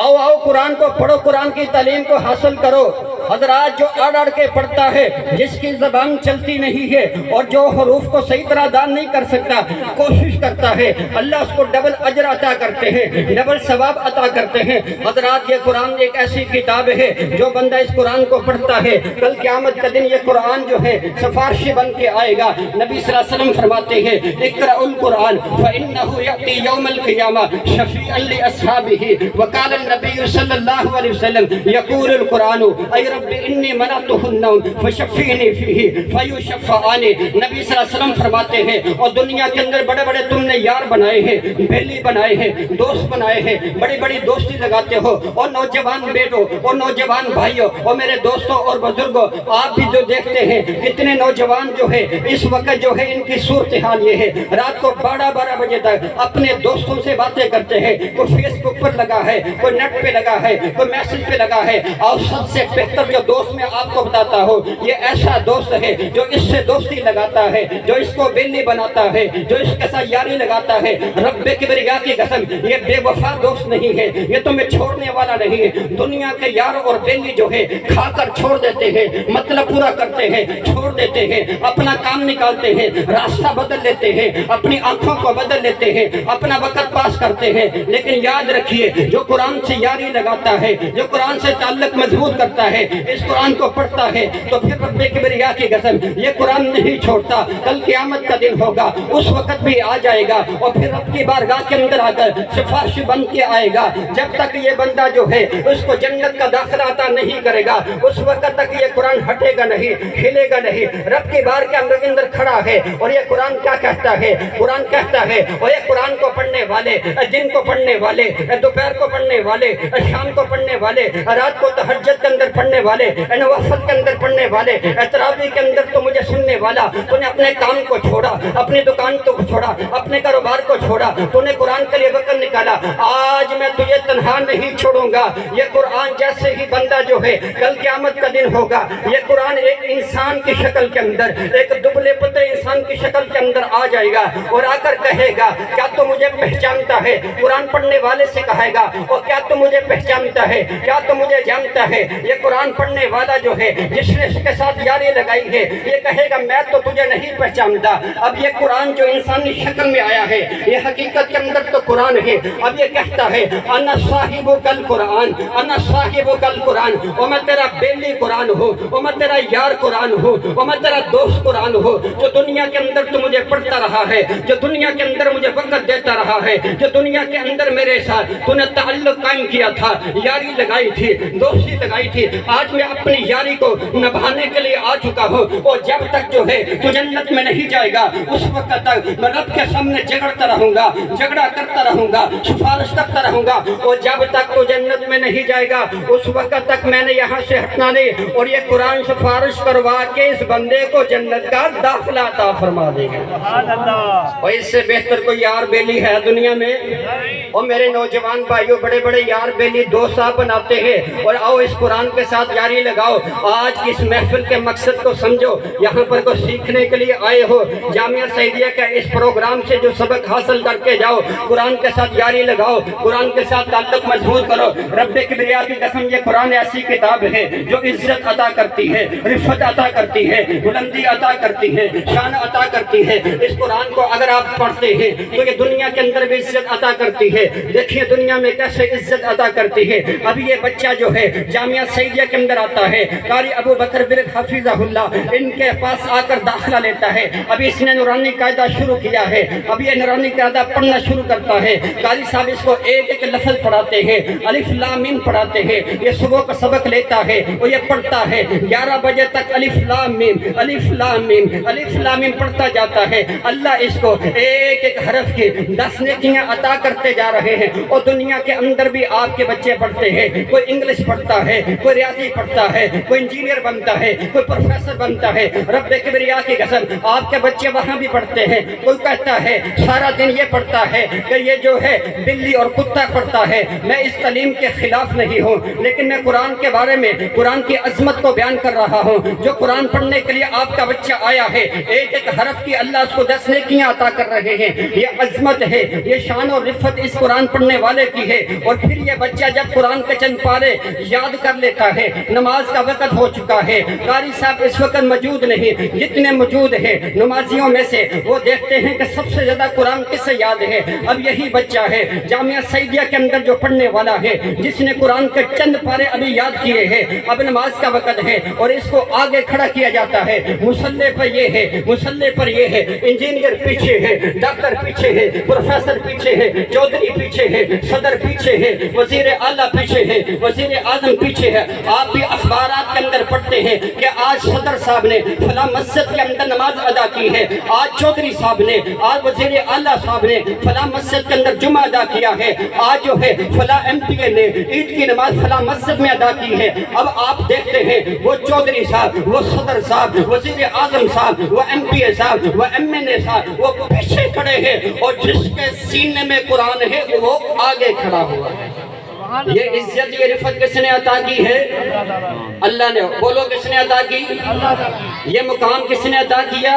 آؤ آؤ قرآن کو پڑھو، قرآن کی تعلیم کو حاصل کرو۔ حضرات جو اڑ اڑ کے پڑھتا ہے، جس کی زبان چلتی نہیں ہے اور جو حروف کو صحیح طرح ادا نہیں کر سکتا، کوشش کرتا ہے، اللہ اس کو ڈبل اجر عطا کرتے ہیں، ڈبل ثواب عطا کرتے ہیں۔ حضرات یہ قرآن ایک ایسی کتاب ہے جو بندہ اس قرآن کو پڑھتا ہے کل قیامت کا دن یہ قرآن جو ہے سفارشی بن کے آئے گا۔ نبی صلی اللہ علیہ وسلم فرماتے ہیں اقرأ القرآن فإنه يأتي يوم القيامة شفيعا لأصحابه وقال النبي صلی اللہ علیہ وسلم یقول القرآن اے رب انی منعتہ النوم فشفینی فیہ فیشفعانی۔ نبی صلی اللہ علیہ وسلم فرماتے ہیں اور دنیا کے اندر بڑے بڑے تم نے یار بنائے ہیں، بیلی بنائے ہیں، دوست بنائے ہیں، بڑی بڑی دوستی لگاتے ہو، اور نوجوان بیٹوں اور نوجوان بھائیوں اور میرے دوستوں اور بزرگوں، آپ بھی جو دیکھتے ہیں کتنے نوجوان جو ہے اس وقت جو ہے ان کی صورتحال یہ ہے رات کو 12 بجے تک اپنے دوستوں سے باتیں کرتے ہیں، کوئی فیس بک پر لگا ہے، کوئی نیٹ پہ لگا ہے، کوئی میسج پہ لگا ہے۔ اور سب سے بہتر جو دوست میں آپ کو بتاتا ہوں یہ ایسا دوست ہے جو اس سے دوستی لگاتا ہے، جو اس کو بیلی بناتا ہے، جو اس کے ساتھ یاری لگاتا ہے۔ رب کبریا کی قسم یہ بے وفا دوست نہیں ہے، یہ تمہیں چھوڑنے والا نہیں ہے۔ دنیا کے یار اور بیلی جو ہے کھا کر چھوڑ دیتے ہیں، مطلب پورا کرتے ہیں، چھوڑ دیتے ہیں، اپنا کام نکالتے ہیں، راستہ بدل لیتے ہیں، اپنی آنکھوں کو بدل لیتے ہیں، اپنا وقت پاس کرتے ہیں۔ لیکن یاد رکھیے جو قرآن سے یاری لگاتا ہے، جو قرآن سے تعلق مضبوط کرتا ہے، اس قرآن کو پڑھتا ہے تو پھر رب کبریا کی قسم یہ قرآن نہیں چھوڑتا۔ کل قیامت کا دن ہوگا، اس وقت بھی آ جائے گا اور پھر رب کی بارگاہ کے اندر آ کر سفارش بن کے آئے گا۔ جب تک یہ بندہ جو ہے اس کو جنت کا داخلہ عطا نہیں کرے گا اس وقت تک یہ قرآن ہٹے گا نہیں، ہلے گا نہیں۔ رب کی بار کے اندر کھڑا ہے اور یہ قرآن کیا کہتا ہے؟ قرآن کہتا ہے اور یہ قرآن کو پڑھنے والے، دن کو پڑھنے والے، دوپہر کو پڑھنے والے، شام کو پڑھنے والے، رات کو تہجد کے اندر پڑھنے والے، نوافل کے اندر پڑھنے والے، تراویح کے اندر تو مجھے سننے والا، تو نے اپنے کام کو چھوڑا، اپنی دکان کو چھوڑا، اپنے کاروبار کو چھوڑا، تو نے قرآن کے لیے وقت نکالا۔ آج میں تجھے تنہا نہیں چھوڑوں گا۔ یہ قرآن جیسے ہی بندہ جو ہے کل قیامت کا دن ہوگا، یہ قرآن ایک انسان کی شکل کے اندر، ایک دبلے پتلے انسان کی شکل کے اندر آ جائے گا اور آ کر کہے گا کیا تو مجھے پہچانتا ہے؟ قرآن پڑھنے والے سے کہے گا اور کیا تو مجھے پہچانتا ہے؟ کیا تو مجھے جانتا ہے؟ یہ قرآن پڑھنے والا جو ہے جس نے اس کے ساتھ یاری لگائی ہے یہ کہے گا میں تو تجھے نہیں پہچانتا۔ اب یہ قرآن جو انسانی شکل میں آیا ہے یہ حقیقت کے اندر تو قرآن ہے۔ اب یہ کہتا ہے انا صاحب کل قرآن، انا صاحب کل قرآن، اور میں تیرا بیلی قرآن ہوں، اور میں تیرا یار قرآن ہوں، اور میں تیرا دوست قرآن ہوں، جو دنیا کے اندر تو مجھے پڑھتا رہا ہے، جو دنیا کے اندر مجھے وقت دیتا رہا ہے، جو دنیا کے اندر میرے ساتھ تو نے تعلق قائم کیا تھا، یاری لگائی تھی، دوستی لگائی تھی۔ آج میں اپنی یاری کو نبھانے کے لیے آ چکا ہوں، اور جب تک جو ہے تو جنت میں نہیں جائے گا اس وقت تک میں رب کے سامنے جھگڑتا رہوں گا، جھگڑا کرتا رہوں گا، سفارش کرتا رہوں گا، اور جب تک تو جنت میں نہیں جائے گا اس وقت تک میں نے یہاں سے ہٹنا نہیں، اور یہ قرآن سفارش کروا کے اس بندے کو جنت کا داخلہ عطا فرما دے گا۔ سبحان اللہ۔ اور اس سے بہتر کوئی یار بیلی ہے دنیا میں؟ اور میرے نوجوان بھائیوں بڑے بڑے یار بیلی دوست آپ بناتے ہیں، اور آؤ اس قرآن کے ساتھ یاری لگاؤ۔ آج کی اس محفل کے مقصد کو سمجھو، یہاں پر کو سیکھنے کے لیے آئے ہو، جامعہ سعیدیہ کے اس پروگرام سے جو سبق حاصل کر کے جاؤ، قرآن کے ساتھ یاری لگاؤ، قرآن کے ساتھ تعلق مضبوط کرو۔ رب کبریا کی قسم یہ قرآن ایسی کتاب ہے جو عزت عطا کرتی ہے، رفت عطا کرتی ہے، بلندی عطا کرتی ہے، شان عطا کرتی ہے۔ اس قرآن کو اگر آپ پڑھتے ہیں تو یہ دنیا کے اندر بھی عزت عطا کرتی ہے۔ دیکھیے دنیا میں کیسے عزت عطا کرتی ہے۔ اب یہ بچہ جو ہے جامعہ سعیدیہ کے اندر آتا ہے، قاری ابو بکر برق حفیظہ اللہ ان کے پاس آ کر داخلہ لیتا ہے۔ ابھی اس نے نورانی قاعدہ شروع کیا ہے، اب یہ نورانی قاعدہ پڑھنا شروع کرتا ہے۔ قاری صاحب اس کو ایک ایک لفظ پڑھاتے ہیں، الف لام میم پڑھاتے ہیں، یہ صبح کا سبق لیتا ہے اور یہ پڑھتا ہے 11 بجے تک الف لام میم الف لام میم الف لام میم پڑھتا جاتا ہے۔ اللہ اس کو ایک ایک حرف کی 10 نیکیاں عطا کرتے جا رہے ہیں، اور دنیا کے اندر بھی آپ کے بچے پڑھتے ہیں، کوئی انگلش پڑھتا ہے، کوئی ریاضی پڑھتا ہے، کوئی انجینئر بنتا ہے، کوئی پروفیسر بنتا ہے۔ رب کبریا کی قسم آپ کے بچے وہاں بھی پڑھتے ہیں۔ کوئی کہتا ہے سارا دن یہ پڑھتا ہے کہ یہ جو ہے بلی اور کتا پڑھتا ہے۔ میں اس تعلیم کے خلاف نہیں ہوں، لیکن میں قرآن کے بارے میں قرآن کی عظمت کو بیان کر رہا ہوں۔ جو قرآن پڑھنے کے لیے آپ کا بچہ آیا ہے، ایک ایک حرف کی اللہ اس کو 10 نیکیاں عطا کر رہے ہیں۔ یہ عظمت ہے، یہ شان اور رفت اس قرآن پڑھنے والے کی ہے۔ اور پھر یہ بچہ جب قرآن کے چند پارے یاد کر لیتا ہے، نماز کا وقت ہو چکا ہے، قاری صاحب اس وقت موجود نہیں، جتنے موجود ہیں نمازیوں میں سے وہ دیکھتے ہیں کہ سب سے زیادہ قرآن کس سے یاد ہے۔ اب یہی بچہ ہے جامعہ سعیدیہ کے اندر جو پڑھنے والا ہے، جس نے قرآن کے چند پارے ابھی یاد کیے ہیں۔ اب نماز کا وقت ہے اور اس کو آگے کھڑا کیا جاتا ہے۔ مصلی پر یہ ہے، مصلی پر یہ ہے، انجینئر پیچھے ہے، ڈاکٹر پیچھے ہے، پروفیسر پیچھے ہے، چودھری پیچھے ہے، صدر پیچھے ہے، وزیر اعلیٰ پیچھے ہے، وزیر اعظم پیچھے ہے۔ آپ بھی اخبارات کے اندر پڑھتے ہیں کہ آج صدر صاحب نے فلاں مسجد کے اندر نماز ادا کی ہے، آج چودھری صاحب نے، آج وزیر اعلیٰ صاحب نے فلاں مسجد کے اندر جمعہ ادا کیا ہے، آج جو ہے فلاں ایم پی اے نے عید کی نماز فلاں مسجد میں ادا کی ہے۔ اب آپ دیکھتے ہیں وہ چودھری صاحب، وہ صدر صاحب، وزیر اعظم صاحب، وہ ایم پی اے صاحب، وہ ایم این اے صاحب، وہ پیچھے کھڑے ہیں، اور جس کے سینے میں قرآن ہے وہ آگے کھڑا ہوا ہے۔ یہ عزت یہ رفت کس نے عطا کی ہے؟ اللہ نے۔ بولو کس نے عطا کی؟ یہ مقام کس نے عطا کیا؟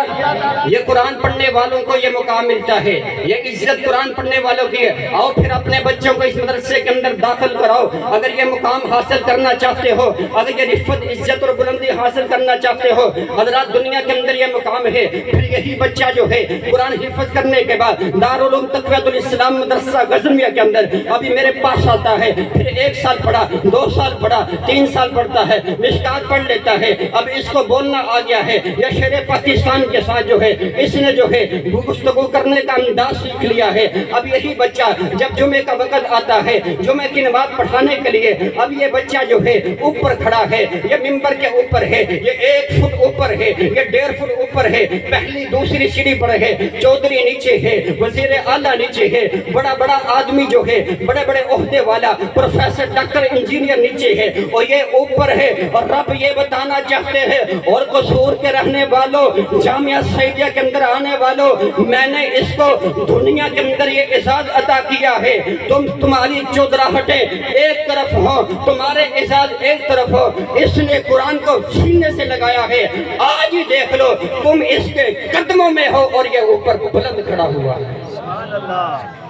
یہ قرآن پڑھنے والوں کو یہ مقام ملتا ہے، یہ عزت قرآن پڑھنے والوں کی ہے۔ آؤ پھر اپنے بچوں کو اس مدرسے کے اندر داخل کراؤ۔ اگر یہ مقام حاصل کرنا چاہتے ہو، اگر یہ رفت عزت اور بلندی حاصل کرنا چاہتے ہو، حضرات دنیا کے اندر یہ مقام ہے۔ پھر یہی بچہ جو ہے قرآن حفظ کرنے کے بعد دارالعلوم تقویت الاسلام مدرسہ غزنویہ کے اندر ابھی میرے پاس آتا ہے، پھر 1 سال پڑھا، 2 سال پڑھا، 3 سال پڑھتا ہے، مشکات پڑھ لیتا ہے۔ اب اس کو بولنا آ گیا ہے، یا شیر پاکستان کے ساتھ جو ہے اس نے جو ہے گفتگو کرنے کا انداز سیکھ لیا ہے۔ اب یہی بچہ جب جمعے کا وقت آتا ہے، جمعے کی نماز پڑھانے کے لیے، اب یہ بچہ جو ہے اوپر کھڑا ہے، یہ ممبر کے اوپر ہے، یہ 1 فٹ اوپر ہے، یہ 1.5 فٹ اوپر ہے، پہلی دوسری سیڑھی پر ہے، چودھری نیچے ہے، وزیر اعلیٰ نیچے ہے، بڑا بڑا آدمی جو ہے، بڑے بڑے عہدے والا پروفیسر ڈاکٹر انجینئر نیچے ہے، اور یہ اوپر ہے۔ اور رب یہ بتانا چاہتے ہیں اور قصور کے رہنے والوں، جامعہ سعیدیہ کے اندر آنے والوں، میں نے اس کو دنیا کے اندر یہ اعزاز عطا کیا ہے۔ تمہاری چودراہٹیں ایک طرف ہو، تمہارے اعزاز ایک طرف ہو۔ اس نے قرآن کو سینے سے لگایا ہے۔ آج ہی دیکھ لو تم اس کے قدموں میں ہو اور یہ اوپر بلند کھڑا ہوا ہے۔ سبحان اللہ۔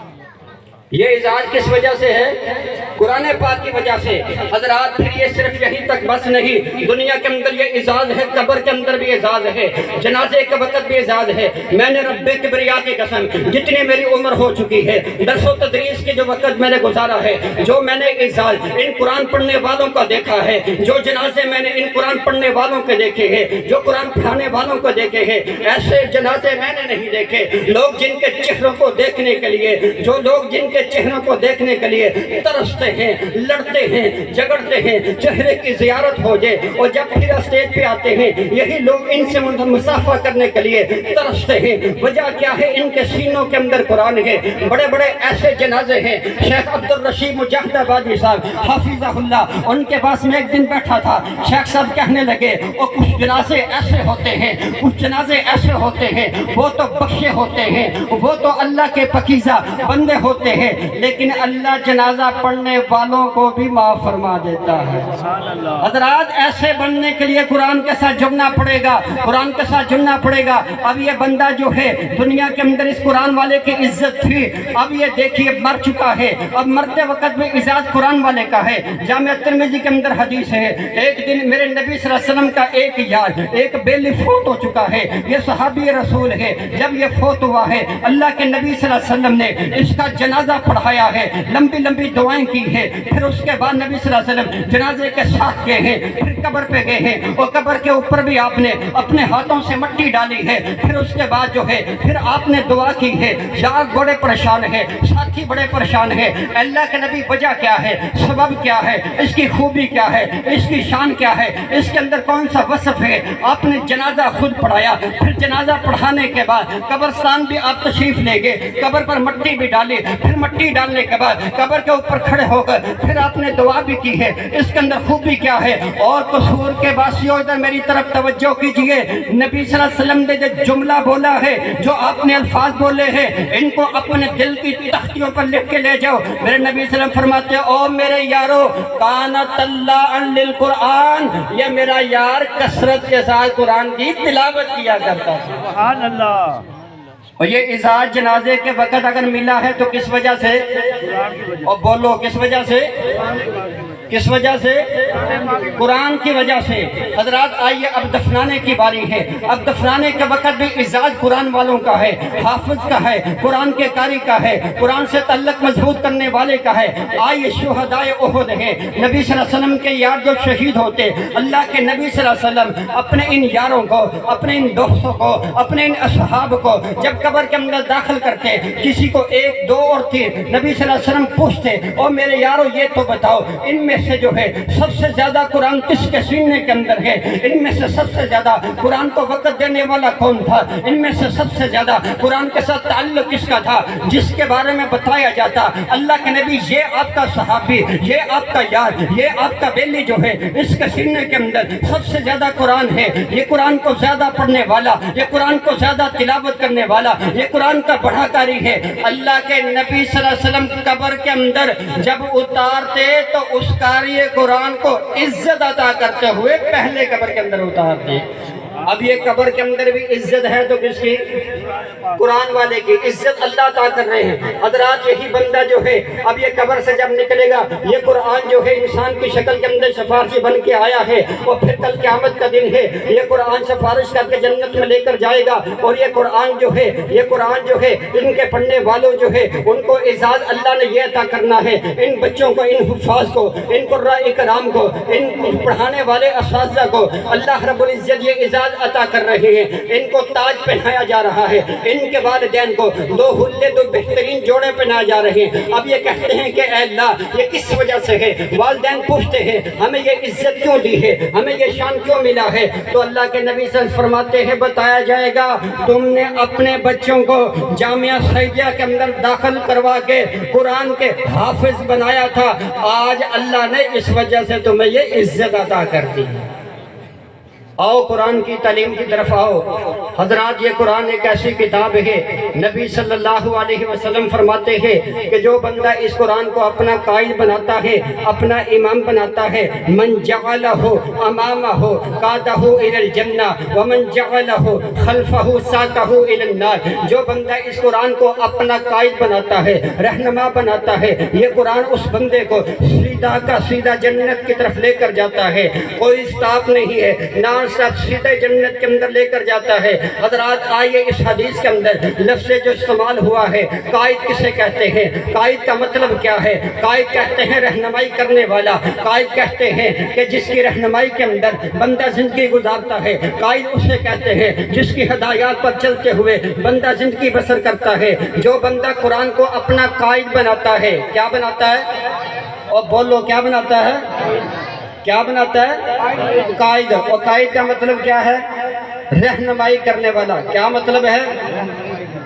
یہ اعزاز کس وجہ سے ہے؟ قرآن پاک کی وجہ سے۔ حضرات پھر یہ صرف یہیں تک بس نہیں، دنیا کے اندر یہ اعزاز ہے، قبر کے اندر بھی اعزاز ہے، جنازے کے وقت بھی اعزاز ہے۔ میں نے رب کبریا کی قسم، جتنی میری عمر ہو چکی ہے، درس و تدریس کے جو وقت میں نے گزارا ہے، جو میں نے اعزاز ان قرآن پڑھنے والوں کا دیکھا ہے، جو جنازے میں نے ان قرآن پڑھنے والوں کے دیکھے ہیں، جو قرآن پڑھانے والوں کو دیکھے ہیں، ایسے جنازے میں نے نہیں دیکھے۔ لوگ جن کے چہروں کو دیکھنے کے لیے، جو لوگ جن کے چہروں کو دیکھنے کے لیے ترستے ہیں، لڑتے ہیں، جگڑتے ہیں، چہرے کی زیارت ہو جائے، اور جب پھر اسٹیج پہ آتے ہیں یہی لوگ ان سے مصافحہ کرنے کے لیے ترستے ہیں۔ وجہ کیا ہے؟ ان کے سینوں کے اندر قرآن ہے۔ بڑے بڑے ایسے جنازے ہیں، شیخ عبدالرشید مجاہد آبادی صاحب حافظہ اللہ، ان کے پاس میں ایک دن بیٹھا تھا، شیخ صاحب کہنے لگے اور کچھ جنازے ایسے ہوتے ہیں، کچھ جنازے ایسے ہوتے ہیں، وہ تو بخشے ہوتے ہیں، وہ تو اللہ کے پاکیزہ بندے ہوتے ہیں، لیکن اللہ جنازہ پڑھنے والوں کو بھی معاف فرما دیتا ہے۔ حضرات ایسے بننے کے لیے قرآن کے ساتھ جڑنا پڑے گا، قرآن کے ساتھ جڑنا پڑے گا۔ اب یہ بندہ جو ہے دنیا کے اندر اس قرآن والے کی عزت تھی، اب یہ دیکھیے مر چکا ہے، اب مرتے وقت میں اعزاز قرآن والے کا ہے۔ جامعہ ترمذی کے اندر حدیث ہے، ایک دن میرے نبی صلی اللہ علیہ وسلم کا ایک یار، ایک بیلی فوت ہو چکا ہے، یہ صحابی رسول ہے۔ جب یہ فوت ہوا ہے، اللہ کے نبی صلی اللہ علیہ وسلم نے اس کا جنازہ پڑھایا ہے، لمبی لمبی دعائیں کی ہے۔ پھر اس کے بعد نبی صلی اللہ علیہ وسلم جنازے کے ساتھ گئے ہیں، پھر قبر پہ گئے ہیں، اور قبر کے اوپر بھی آپ نے اپنے ہاتھوں سے مٹی ڈالی ہے۔ پھر اس کے بعد جو ہے پھر آپ نے دعا کی ہے۔ یار بڑے پریشان ہے، ساتھی بڑے پریشان ہے، اللہ کے نبی وجہ کیا ہے، سبب کیا ہے، اس کی خوبی کیا ہے، اس کی شان کیا ہے، اس کے اندر کون سا وصف ہے؟ آپ نے جنازہ خود پڑھایا، پھر جنازہ پڑھانے کے بعد قبرستان بھی آپ تشریف لے گئے، قبر پر مٹی بھی ڈالی، پھر مٹی ڈالنے کے بعد قبر کے اوپر کھڑے ہو کر پھر آپ نے دعا بھی کی ہے۔ اس کے اندر خوبی کیا ہے؟ اور قصور کے باسیوں ادھر میری طرف توجہ کیجئے، نبی صلی اللہ علیہ وسلم نے جو جملہ بولا ہے، جو آپ نے الفاظ بولے ہیں، ان کو اپنے دل کی تختیوں پر لکھ کے لے جاؤ۔ میرے نبی صلی اللہ علیہ وسلم فرماتے ہیں، او میرے یارو کانت اللہ للقرآن، یہ میرا یار کثرت کے ساتھ قرآن کی تلاوت کیا کرتا ہے۔ سبحان اللہ۔ اور یہ اعزاز جنازے کے وقت اگر ملا ہے تو کس وجہ سے؟ اور بولو کس وجہ سے؟ کس وجہ سے؟ قرآن کی وجہ سے۔ حضرات آئیے اب دفنانے کی باری ہے۔ اب دفنانے کے وقت بھی اعزاز قرآن والوں کا ہے، حافظ کا ہے، قرآن کے قاری کا ہے، قرآن سے تعلق مضبوط کرنے والے کا ہے۔ آئیے شہدائے احد ہیں، نبی صلی اللہ علیہ وسلم کے یار جو شہید ہوتے، اللہ کے نبی صلی اللہ علیہ وسلم اپنے ان یاروں کو، اپنے ان دوستوں کو، اپنے ان اصحاب کو جب قبر کے اندر داخل کرتے، کسی کو ایک دو اور تین، نبی صلی اللہ علیہ وسلم پوچھتے، اور میرے یارو یہ تو بتاؤ ان میں سے جو ہے سب سے زیادہ قرآن کس کے سینے کے اندر ہے؟ ان میں سے سب سے زیادہ قرآن کو وقت دینے والا کون تھا؟ ان میں سے سب سے زیادہ قرآن کے ساتھ تعلق کس کا تھا؟ جس کے بارے میں بتایا جاتا اللہ کے نبی یہ آپ کا صحابی، یہ آپ کا یار، یہ آپ کا بیلی جو ہے اس کے سینے کے اندر سب سے زیادہ قرآن ہے، یہ قرآن کو زیادہ پڑھنے والا، یہ قرآن کو زیادہ تلاوت کرنے والا، یہ قرآن کا بڑا قاری ہے۔ اللہ کے نبی صلی اللہ علیہ وسلم قبر کے اندر جب اتارتے تو اس قاری قرآن کو عزت عطا کرتے ہوئے پہلے قبر کے اندر اتارتے۔ اب یہ قبر کے اندر بھی عزت ہے تو کس کی؟ قرآن والے کی عزت اللہ عطا کر رہے ہیں۔ حضرات یہی بندہ جو ہے اب یہ قبر سے جب نکلے گا، یہ قرآن جو ہے انسان کی شکل کے اندر سفارشی بن کے آیا ہے، اور پھر کل قیامت کا دن ہے، یہ قرآن سفارش کر کے جنت میں لے کر جائے گا۔ اور یہ قرآن جو ہے، یہ قرآن جو ہے ان کے پڑھنے والوں جو ہے ان کو اعزاز اللہ نے یہ عطا کرنا ہے، ان بچوں کو، ان حفاظ کو، ان قراء کرام کو، ان پڑھانے والے اساتذہ کو اللہ رب العزت یہ اعزاز عطا کر رہے ہیں۔ ان کو تاج پہنایا جا رہا ہے، ان کے والدین کو دو حلے، دو بہترین جوڑے پہنائے جا رہے ہیں۔ اب یہ کہتے ہیں کہ اے اللہ یہ کس وجہ سے ہے؟ والدین پوچھتے ہیں ہمیں یہ عزت کیوں دی ہے، ہمیں یہ شان کیوں ملا ہے؟ تو اللہ کے نبی صلی اللہ علیہ وسلم فرماتے ہیں بتایا جائے گا تم نے اپنے بچوں کو جامعہ سعیدیہ کے اندر داخل کروا کے قرآن کے حافظ بنایا تھا، آج اللہ نے اس وجہ سے تمہیں یہ عزت عطا کر دی۔ آؤ قرآن کی تعلیم کی طرف آؤ۔ حضرات یہ قرآن ایک ایسی کتاب ہے، نبی صلی اللہ علیہ وسلم فرماتے ہیں کہ جو بندہ اس قرآن کو اپنا قائد بناتا ہے، اپنا امام بناتا ہے، من جعلہ امامہ قادہ الی الجنہ ومن جعلہ خلفہ ساقہ الی النار، جو بندہ اس قرآن کو اپنا قائد بناتا ہے، رہنما بناتا ہے، یہ قرآن اس بندے کو سیدھا کا سیدھا جنت کی طرف لے کر جاتا ہے، کوئی اسٹاپ نہیں ہے، نہ سیدھے جنت کے اندر لے کر جاتا ہے۔ حضرات آئیے اس حدیث کے اندر لفظ جو استعمال ہوا ہے، قائد کسے کہتے ہیں، قائد کا مطلب کیا ہے؟ قائد کہتے ہیں رہنمائی کرنے والا، قائد کہتے ہیں کہ جس کی رہنمائی کے اندر بندہ زندگی گزارتا ہے، قائد اسے کہتے ہیں جس کی ہدایات پر چلتے ہوئے بندہ زندگی بسر کرتا ہے۔ جو بندہ قرآن کو اپنا قائد بناتا ہے، کیا بناتا ہے؟ اور بولو کیا بناتا ہے؟ کیا بناتا ہے؟ قائد۔ اور قائد کا مطلب کیا ہے؟ رہنمائی کرنے والا۔ کیا مطلب ہے؟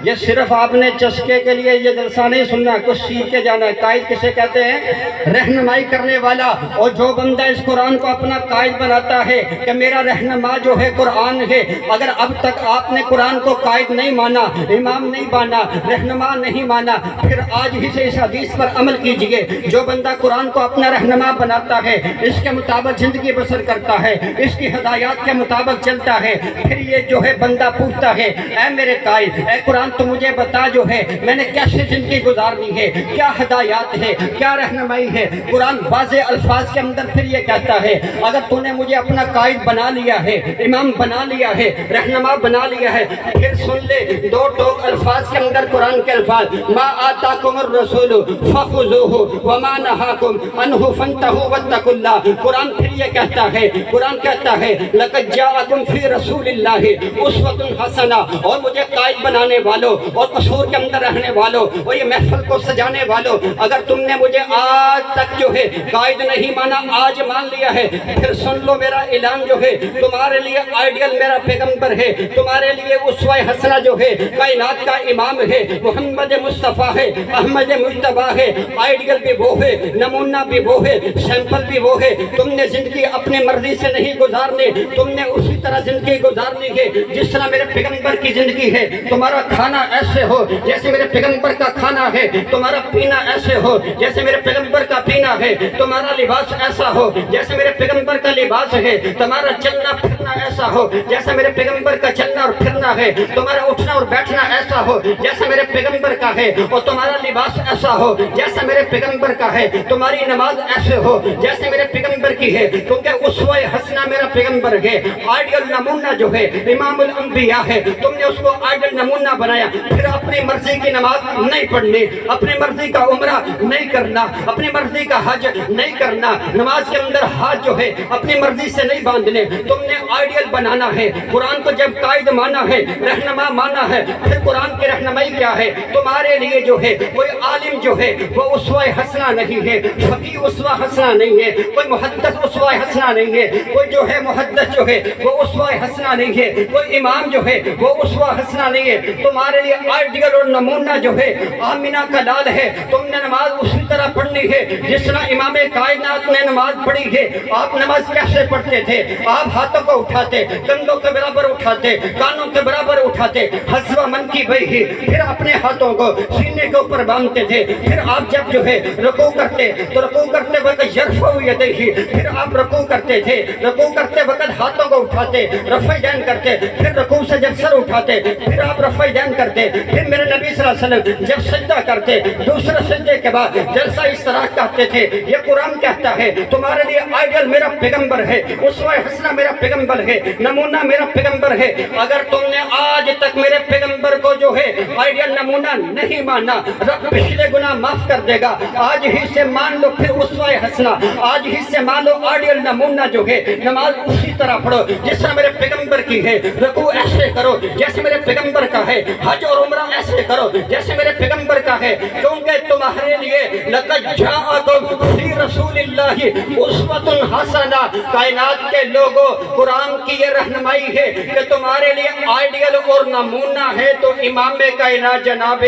یہ صرف آپ نے چسکے کے لیے یہ جلسہ نہیں سننا، کچھ سیکھ کے جانا ہے۔ قائد کسے کہتے ہیں؟ رہنمائی کرنے والا۔ اور جو بندہ اس قرآن کو اپنا قائد بناتا ہے کہ میرا رہنما جو ہے قرآن ہے، اگر اب تک آپ نے قرآن کو قائد نہیں مانا، امام نہیں مانا، رہنما نہیں مانا، پھر آج ہی سے اس حدیث پر عمل کیجئے۔ جو بندہ قرآن کو اپنا رہنما بناتا ہے، اس کے مطابق زندگی بسر کرتا ہے، اس کی ہدایات کے مطابق چلتا ہے، پھر یہ جو ہے بندہ پوچھتا ہے اے میرے قائد، اے قرآن تو مجھے بتا جو ہے میں نے کیسے زندگی گزارنی ہے، کیا ہدایات ہے، کیا رہنمائی ہے۔ قرآن واضح الفاظ کے اندر پھر یہ کہتا ہے اگر تو نے مجھے اپنا قائد بنا لیا ہے، امام بنا لیا ہے، رہنما بنا لیا ہے، پھر سن لے دو ٹوک الفاظ کے اندر قرآن کے الفاظ، ما آتاکم الرسول فخذوہ وما نہاکم عنہ فانتہوا واتقوا اللہ۔ قرآن پھر یہ کہتا ہے، قرآن کہتا ہے لقد جاءکم فی رسول اللہ اسوۃ حسنہ، اور مجھے قائد بنانے والوں اور قصور کے اندر رہنے والوں اور یہ محفل کو سجانے والوں، اگر تم نے مجھے آج تک جو ہے قائد نہیں مانا، آج مان لیا ہے، پھر سن لو میرا اعلان جو ہے تمہارے لیے آئیڈیل میرا پیغمبر ہے، تمہارے لیے اسوہ حسنہ جو ہے کائنات کا امام ہے، محمد مصطفیٰ ہے، احمد مجتبیٰ ہے، آئیڈیل بھی وہ ہے، نمونہ بھی وہ ہے، سیمپل بھی وہ ہے۔ تم نے زندگی اپنے مرضی سے نہیں گزارنی، تم نے اسی طرح زندگی گزارنی ہے جس طرح میرے پیغمبر کی زندگی ہے۔ تمہارا کھانا ایسے ہو جیسے میرے پیغمبر کا کھانا ہے، تمہارا پینا ایسے ہو جیسے میرے پیغمبر کا پینا ہے، تمہارا لباس ایسا ہو جیسے میرے پیغمبر کا لباس ہے، تمہارا چلنا پھرنا ایسا ہو جیسے میرے پیغمبر کا چلنا اور پھرنا ہے، تمہارا اٹھنا اور بیٹھنا ایسا ہو جیسے میرے پیغمبر کا ہے، اور تمہارا لباس ایسا ہو جیسے میرے پیغمبر کا ہے، تمہاری نماز ایسے ہو جیسے میرے پیغمبر کی ہے، کیونکہ اسوہ حسنہ میرا پیغمبر ہے، آئیڈیل نمونہ جو ہے امام الانبیاء ہے، تم نے اس کو آئیڈیل نمونہ بنایا۔ پھر اپنی مرضی کی نماز نہیں پڑھنی، اپنی مرضی کا عمرہ نہیں کرنا، اپنی مرضی کا حج نہیں کرنا، نماز کے اندر ہاتھ جو ہے اپنی مرضی سے نہیں باندھنے، تم نے آئیڈیل بنانا ہے۔ قرآن کو جب قائد مانا ہے، رہنما مانا ہے، پھر قرآن کی رہنمائی کیا ہے؟ تمہارے لیے جو ہے کوئی عالم جو ہے وہ اسوہ حسنہ نہیں ہے، فقیہ اسوہ حسنہ نہیں ہے، کوئی محدث اسوہ حسنہ نہیں ہے، کوئی جو ہے محدث جو ہے وہ اسوہ حسنہ نہیں ہے، کوئی امام جو ہے وہ اسوہ حسنہ نہیں ہے۔ تمہارے لیے آئیڈیل اور نمونہ جو ہے آمینہ کا لال ہے، تم نے نماز اسی طرح پڑھنی ہے جس طرح امام کائنات نے نماز پڑھی ہے۔ آپ نماز کیسے پڑھتے تھے؟ آپ ہاتھوں کو اٹھاتے، کندھوں کے برابر اٹھاتے، کانوں کے برابر اٹھاتے، حسب من کی بہی، پھر اپنے ہاتھوں کو سینے کے اوپر باندھتے تھے۔ پھر آپ جب جو ہے رکوع کرتے تو رکوع کرتے وقت یرفع یدیہ، پھر آپ رکوع کرتے تھے، رکوع کرتے وقت ہاتھوں کو اٹھاتے، رفع دین کرتے، پھر رکوع سے جب سر اٹھاتے پھر آپ رفع دین کرتے، پھر میرے نبی صلی اللہ علیہ وسلم جب سجدہ کرتے دوسرے سجدے کے بعد جلسہ استراحت کہتے تھے۔ یہ قرآن کہتا ہے تمہارے لیے آئیڈیل میرا پیغمبر ہے، اسوہ حسنہ میرا پیغمبر ہے، نمونہ میرا پیغمبر ہے۔ اگر تم نے آج تک میرے پیغمبر کو جو ہے آئیڈیل نمونہ نہیں مانا، رب پچھلے گناہ معاف کر دے گا۔ آج ہی سے مان لو پھر اسوہ حسنہ، آج ہی سے مان لو آئیڈیل نمونہ جو ہے، نماز اسی طرح پڑھو جس طرح میرے پیغمبر کی ہے، رکوع ایسے کرو جیسے میرے پیغمبر کا ہے، حج اور عمرہ ایسے کرو جیسے میرے پیغمبر کا ہے، کیونکہ تمہارے لیے لقد جاءکم فی رسول اللہ اسوۃ حسنہ، کائنات کے لوگوں قرآن کی یہ رہنمائی ہے کہ تمہارے لیے آئیڈیل اور نمونہ ہے تو امام کائنات جناب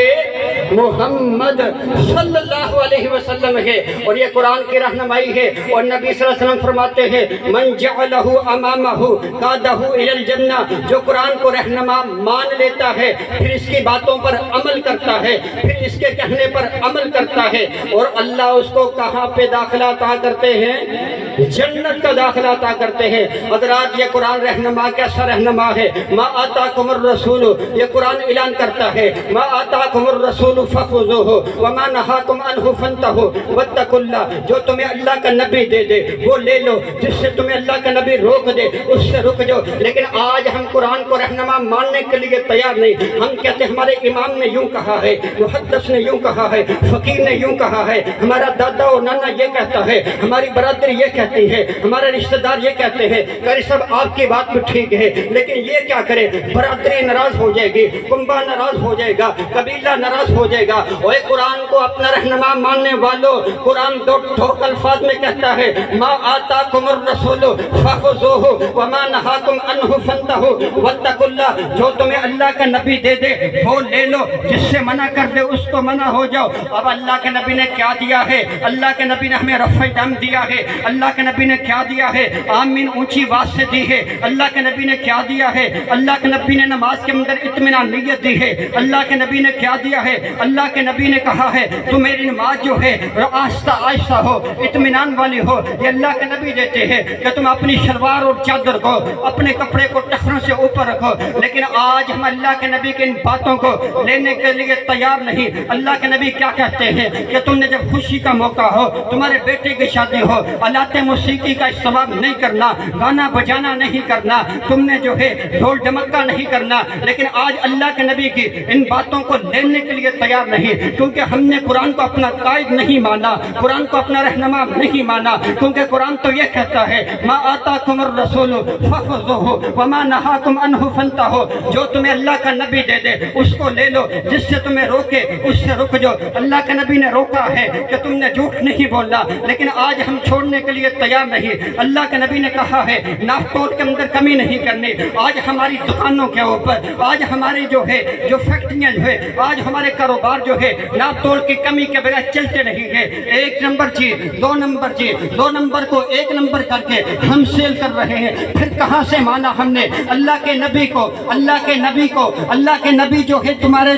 محمد صلی اللہ علیہ وسلم ہے، اور یہ قرآن کی رہنمائی ہے۔ اور نبی صلی اللہ علیہ وسلم فرماتے ہیں من جعلہ امامہ قادہ الی الجنہ، جو قرآن کو رہنما مان لیتا ہے، پھر اس کی باتوں پر عمل کرتا ہے، پھر اس کے کہنے پر عمل کرتا ہے، اور اللہ اس کو کہاں پہ داخلہ عطا کرتے ہیں؟ جنت کا داخلہ عطا کرتے ہیں۔ حضرات یہ قرآن رہنما کیسا رہنما ہے؟ ما آتاکم الرسول، یہ قرآن اعلان کرتا ہے ما آتاکم الرسول فخذوہ وما نہاکم عنہ فانتہوا واتقوا اللہ، جو تمہیں اللہ کا نبی دے دے وہ لے لو، جس سے تمہیں اللہ کا نبی روک دے اس سے رک جاؤ۔ لیکن آج ہم قرآن کو رہنما ماننے کے لیے تیار نہیں۔ ہم کہتے ہیں ہمارے امام نے یوں کہا ہے، محدث نے یوں کہا ہے، فقیر نے یوں کہا ہے، ہمارا دادا اور نانا یہ کہتا ہے، ہماری برادری یہ کہتی ہے، ہمارے رشتہ دار یہ کہتے ہیں۔ کہ سب آپ کی بات بھی ٹھیک ہے، لیکن یہ کیا کرے؟ برادری ناراض ہو جائے گی، کنبہ ناراض ہو جائے گا، قبیلہ ناراض ہو جائے گا۔ اور قرآن کو اپنا رہنما ماننے والوں، قرآن دو ٹھوک الفاظ میں کہتا ہے ما آتاکم الرسول فخذوہ وما نہاکم عنہ فانتہوا واتقوا اللہ، جو تمہیں اللہ کا نبی دے دے وہ لے لو، جس سے منع کر دے اس کو منع ہو جاؤ۔ اب اللہ کے نبی نے کیا دیا ہے؟ اللہ کے نبی نے ہمیں رفع دم دیا ہے۔ اللہ کے نبی نے کیا دیا ہے؟ آمین اونچی آواز سے دی ہے۔ اللہ کے نبی نے کیا دیا ہے؟ اللہ کے نبی نے نماز کے اندر اطمینان نیت دی ہے۔ اللہ کے نبی نے کیا دیا ہے؟ اللہ کے نبی نے کہا ہے تو میری نماز جو ہے آہستہ آہستہ ہو، اطمینان والی ہو۔ یہ اللہ کے نبی دیتے ہیں کہ تم اپنی شلوار اور چادر کو، اپنے کپڑے کو ٹخنوں سے اوپر رکھو۔ لیکن آج ہم اللہ کے نبی کی ان باتوں کو لینے کے لیے تیار نہیں۔ اللہ کے نبی کیا کہتے ہیں کہ تم نے جب خوشی کا موقع ہو، تمہارے بیٹے کی شادی ہو، آلات موسیقی کا استعمال نہیں کرنا، گانا بجانا نہیں کرنا، تم نے جو ہے ڈھول ڈمکا نہیں کرنا۔ لیکن آج اللہ کے نبی کی ان باتوں کو لینے کے لیے تیار نہیں، کیونکہ ہم نے قرآن کو اپنا قائد نہیں مانا، قرآن کو اپنا رہنما نہیں مانا۔ کیونکہ قرآن تو یہ کہتا ہے ما آتاکم الرسول فخذوہ وما نہاکم عنہ فانتہوا، جو تمہیں اللہ کا نبی دے دے اس کو لے لو، جس سے تمہیں روکے اس سے رک جاؤ۔ اللہ کے نبی نے روکا ہے کہ تم نے جھوٹ نہیں بولنا، لیکن آج ہم چھوڑنے کے لیے تیار نہیں۔ اللہ کے نبی نے کہا ہے ناپ تول کے اندر کمی نہیں کرنی۔ آج ہماری دکانوں کے اوپر، آج ہماری جو ہے جو فیکٹریاں جو ہے، آج ہمارے کاروبار جو ہے ناپ تول کی کمی کے بغیر چلتے نہیں ہیں۔ ایک نمبر چیز، دو نمبر چیز، دو نمبر کو ایک نمبر کر کے ہم سیل کر رہے ہیں۔ پھر کہاں سے مانا ہم نے اللہ کے نبی کو؟ اللہ کے نبی کو، اللہ کے نبی جو ہے تمہارے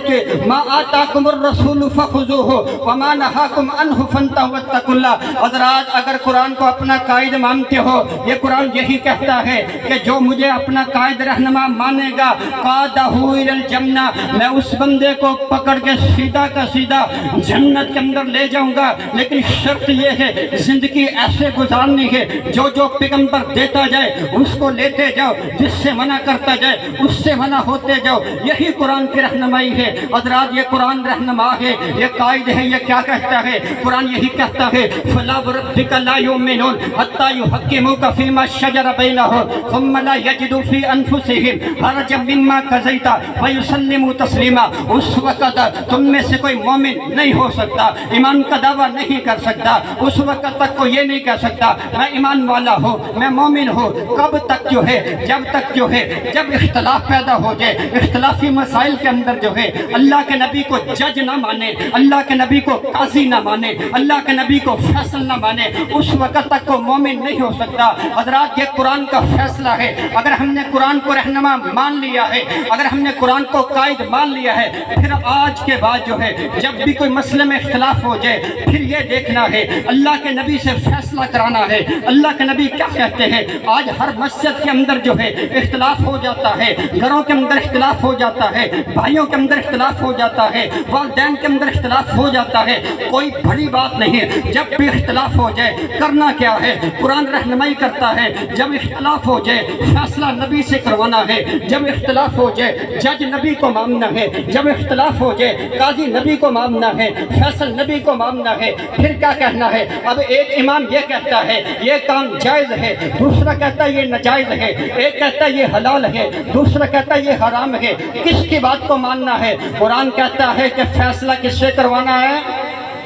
ما آتاکم الرسول فخذوہ وما نہاکم عنہ فانتہوا واتقوا اللہ۔ حضرات اگر قرآن کو اپنا قائد مانتے ہو، یہ قرآن یہی کہتا ہے کہ جو مجھے اپنا قائد رہنما مانے گا قادہ الی الجنہ، میں اس بندے کو پکڑ کے سیدھا کا سیدھا جنت کے اندر لے جاؤں گا۔ لیکن شرط یہ ہے زندگی ایسے گزارنی ہے جو جو پیغمبر دیتا جائے اس کو لیتے جاؤ، جس سے منع کرتا جائے اس سے منع ہوتے جاؤ۔ یہی قرآن کی رہنمائی ہے۔ حضرات یہ قرآن رہنما ہے، یہ قائد ہے۔ یہ کیا کہتا ہے؟ قرآن یہی کہتا ہے فلا وربک لا یؤمنون حتی یحکموک فیما شجر بینہم ثم لا یجدوا فی انفسہم حرجا مما قضیت ویسلموا تسلیما۔ اس وقت تم میں سے کوئی مومن نہیں ہو سکتا، ایمان کا دعویٰ نہیں کر سکتا، اس وقت تک کو یہ نہیں کہہ سکتا میں ایمان والا ہوں، میں مومن ہوں۔ کب تک جو ہے؟ جب تک جو ہے جب اختلاف پیدا ہو جائے، اختلافی مسائل کے اندر جو ہے اللہ کے نبی کو جج نہ مانے، اللہ کے نبی کو قاضی نہ مانے، اللہ کے نبی کو فیصل نہ مانے، اس وقت تک کو مومن نہیں ہو سکتا۔ حضرات یہ قرآن کا فیصلہ ہے۔ اگر ہم نے قرآن کو رہنما مان لیا ہے، اگر ہم نے قرآن کو قائد مان لیا ہے، پھر آج کے بعد جو ہے جب بھی کوئی مسئلے میں اختلاف ہو جائے پھر یہ دیکھنا ہے، اللہ کے نبی سے فیصلہ کرانا ہے۔ اللہ کے نبی کیا کہتے ہیں؟ آج ہر مسجد کے اندر جو ہے اختلاف ہو جاتا ہے، گھروں کے اندر اختلاف ہو جاتا ہے، بھائیوں کے اندر اختلاف ہو جاتا ہے، والدین کے اندر اختلاف ہو جاتا ہے۔ کوئی بڑی بات نہیں ہے، جب بھی اختلاف ہو جائے کرنا کیا ہے؟ قرآن رہنمائی کرتا ہے جب اختلاف ہو جائے فیصلہ نبی سے کروانا ہے، جب اختلاف ہو جائے جج نبی کو ماننا ہے، جب اختلاف ہو جائے قاضی نبی کو ماننا ہے، فیصل نبی کو ماننا ہے۔ پھر کیا کہنا ہے؟ اب ایک امام یہ کہتا ہے یہ کام جائز ہے، دوسرا کہتا ہے یہ ناجائز ہے، ایک کہتا ہے یہ حلال ہے، دوسرا کہتا ہے یہ حرام ہے۔ کس کی بات کو ماننا ہے؟ قرآن کہتا ہے کہ فیصلہ کس سے کروانا ہے؟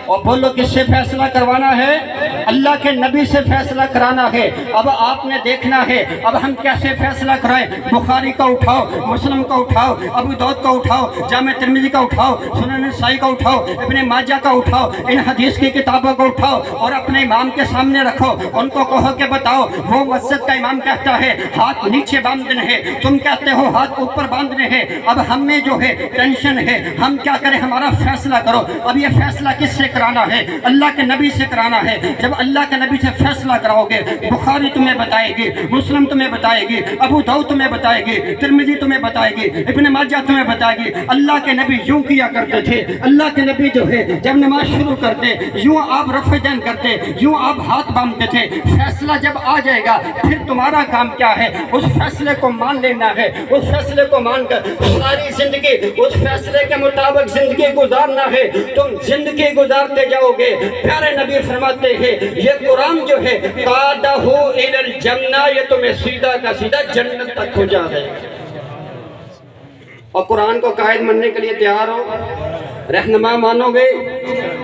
اور بولو کس سے فیصلہ کروانا ہے؟ اللہ کے نبی سے فیصلہ کرانا ہے۔ اب آپ نے دیکھنا ہے اب ہم کیسے فیصلہ کرائیں۔ بخاری کا اٹھاؤ، مسلم کا اٹھاؤ، ابو داؤد کا اٹھاؤ، جامع ترمذی کا اٹھاؤ، سنن نسائی کا اٹھاؤ، ابن ماجہ کا اٹھاؤ، ان حدیث کی کتابوں کو اٹھاؤ اور اپنے امام کے سامنے رکھو، ان کو کہو کہ بتاؤ وہ مسجد کا امام کہتا ہے ہاتھ نیچے باندھنے ہیں، تم کہتے ہو ہاتھ اوپر باندھنے ہیں۔ اب ہم میں جو ہے ٹینشن ہے، ہم کیا کریں؟ ہمارا فیصلہ کرو۔ اب یہ فیصلہ کس سے کرانا ہے؟ اللہ کے نبی سے کرانا ہے۔ جب اللہ کے نبی سے فیصلہ کراؤ گے، بخاری تمہیں بتائے گی، مسلم تمہیں بتائے گی، ابو داؤد تمہیں بتائے گی، ترمذی تمہیں بتائے گی، ابن ماجہ تمہیں بتائے گی۔ اللہ کے نبی یوں کیا کرتے تھے۔ اللہ کے نبی جو ہے جب نماز شروع کرتے یوں آپ رفع دین کرتے، یوں آپ ہاتھ باندھتے تھے۔ فیصلہ جب آ جائے گا پھر تمہارا کام کیا ہے؟ اس فیصلے کو مان لینا ہے۔ اس فیصلے کو مان کر ساری زندگی اس فیصلے کے مطابق زندگی گزارنا ہے۔ تم زندگی گزارتے جاؤ گے۔ پیارے نبی فرماتے ہیں یہ قرآن جو ہے قادہ الی الجنہ، یہ تمہیں سیدھا کا سیدھا جنت تک پہنچا دے گا۔ اور قرآن کو قائد ماننے کے لیے تیار ہو؟ رہنما مانو گے؟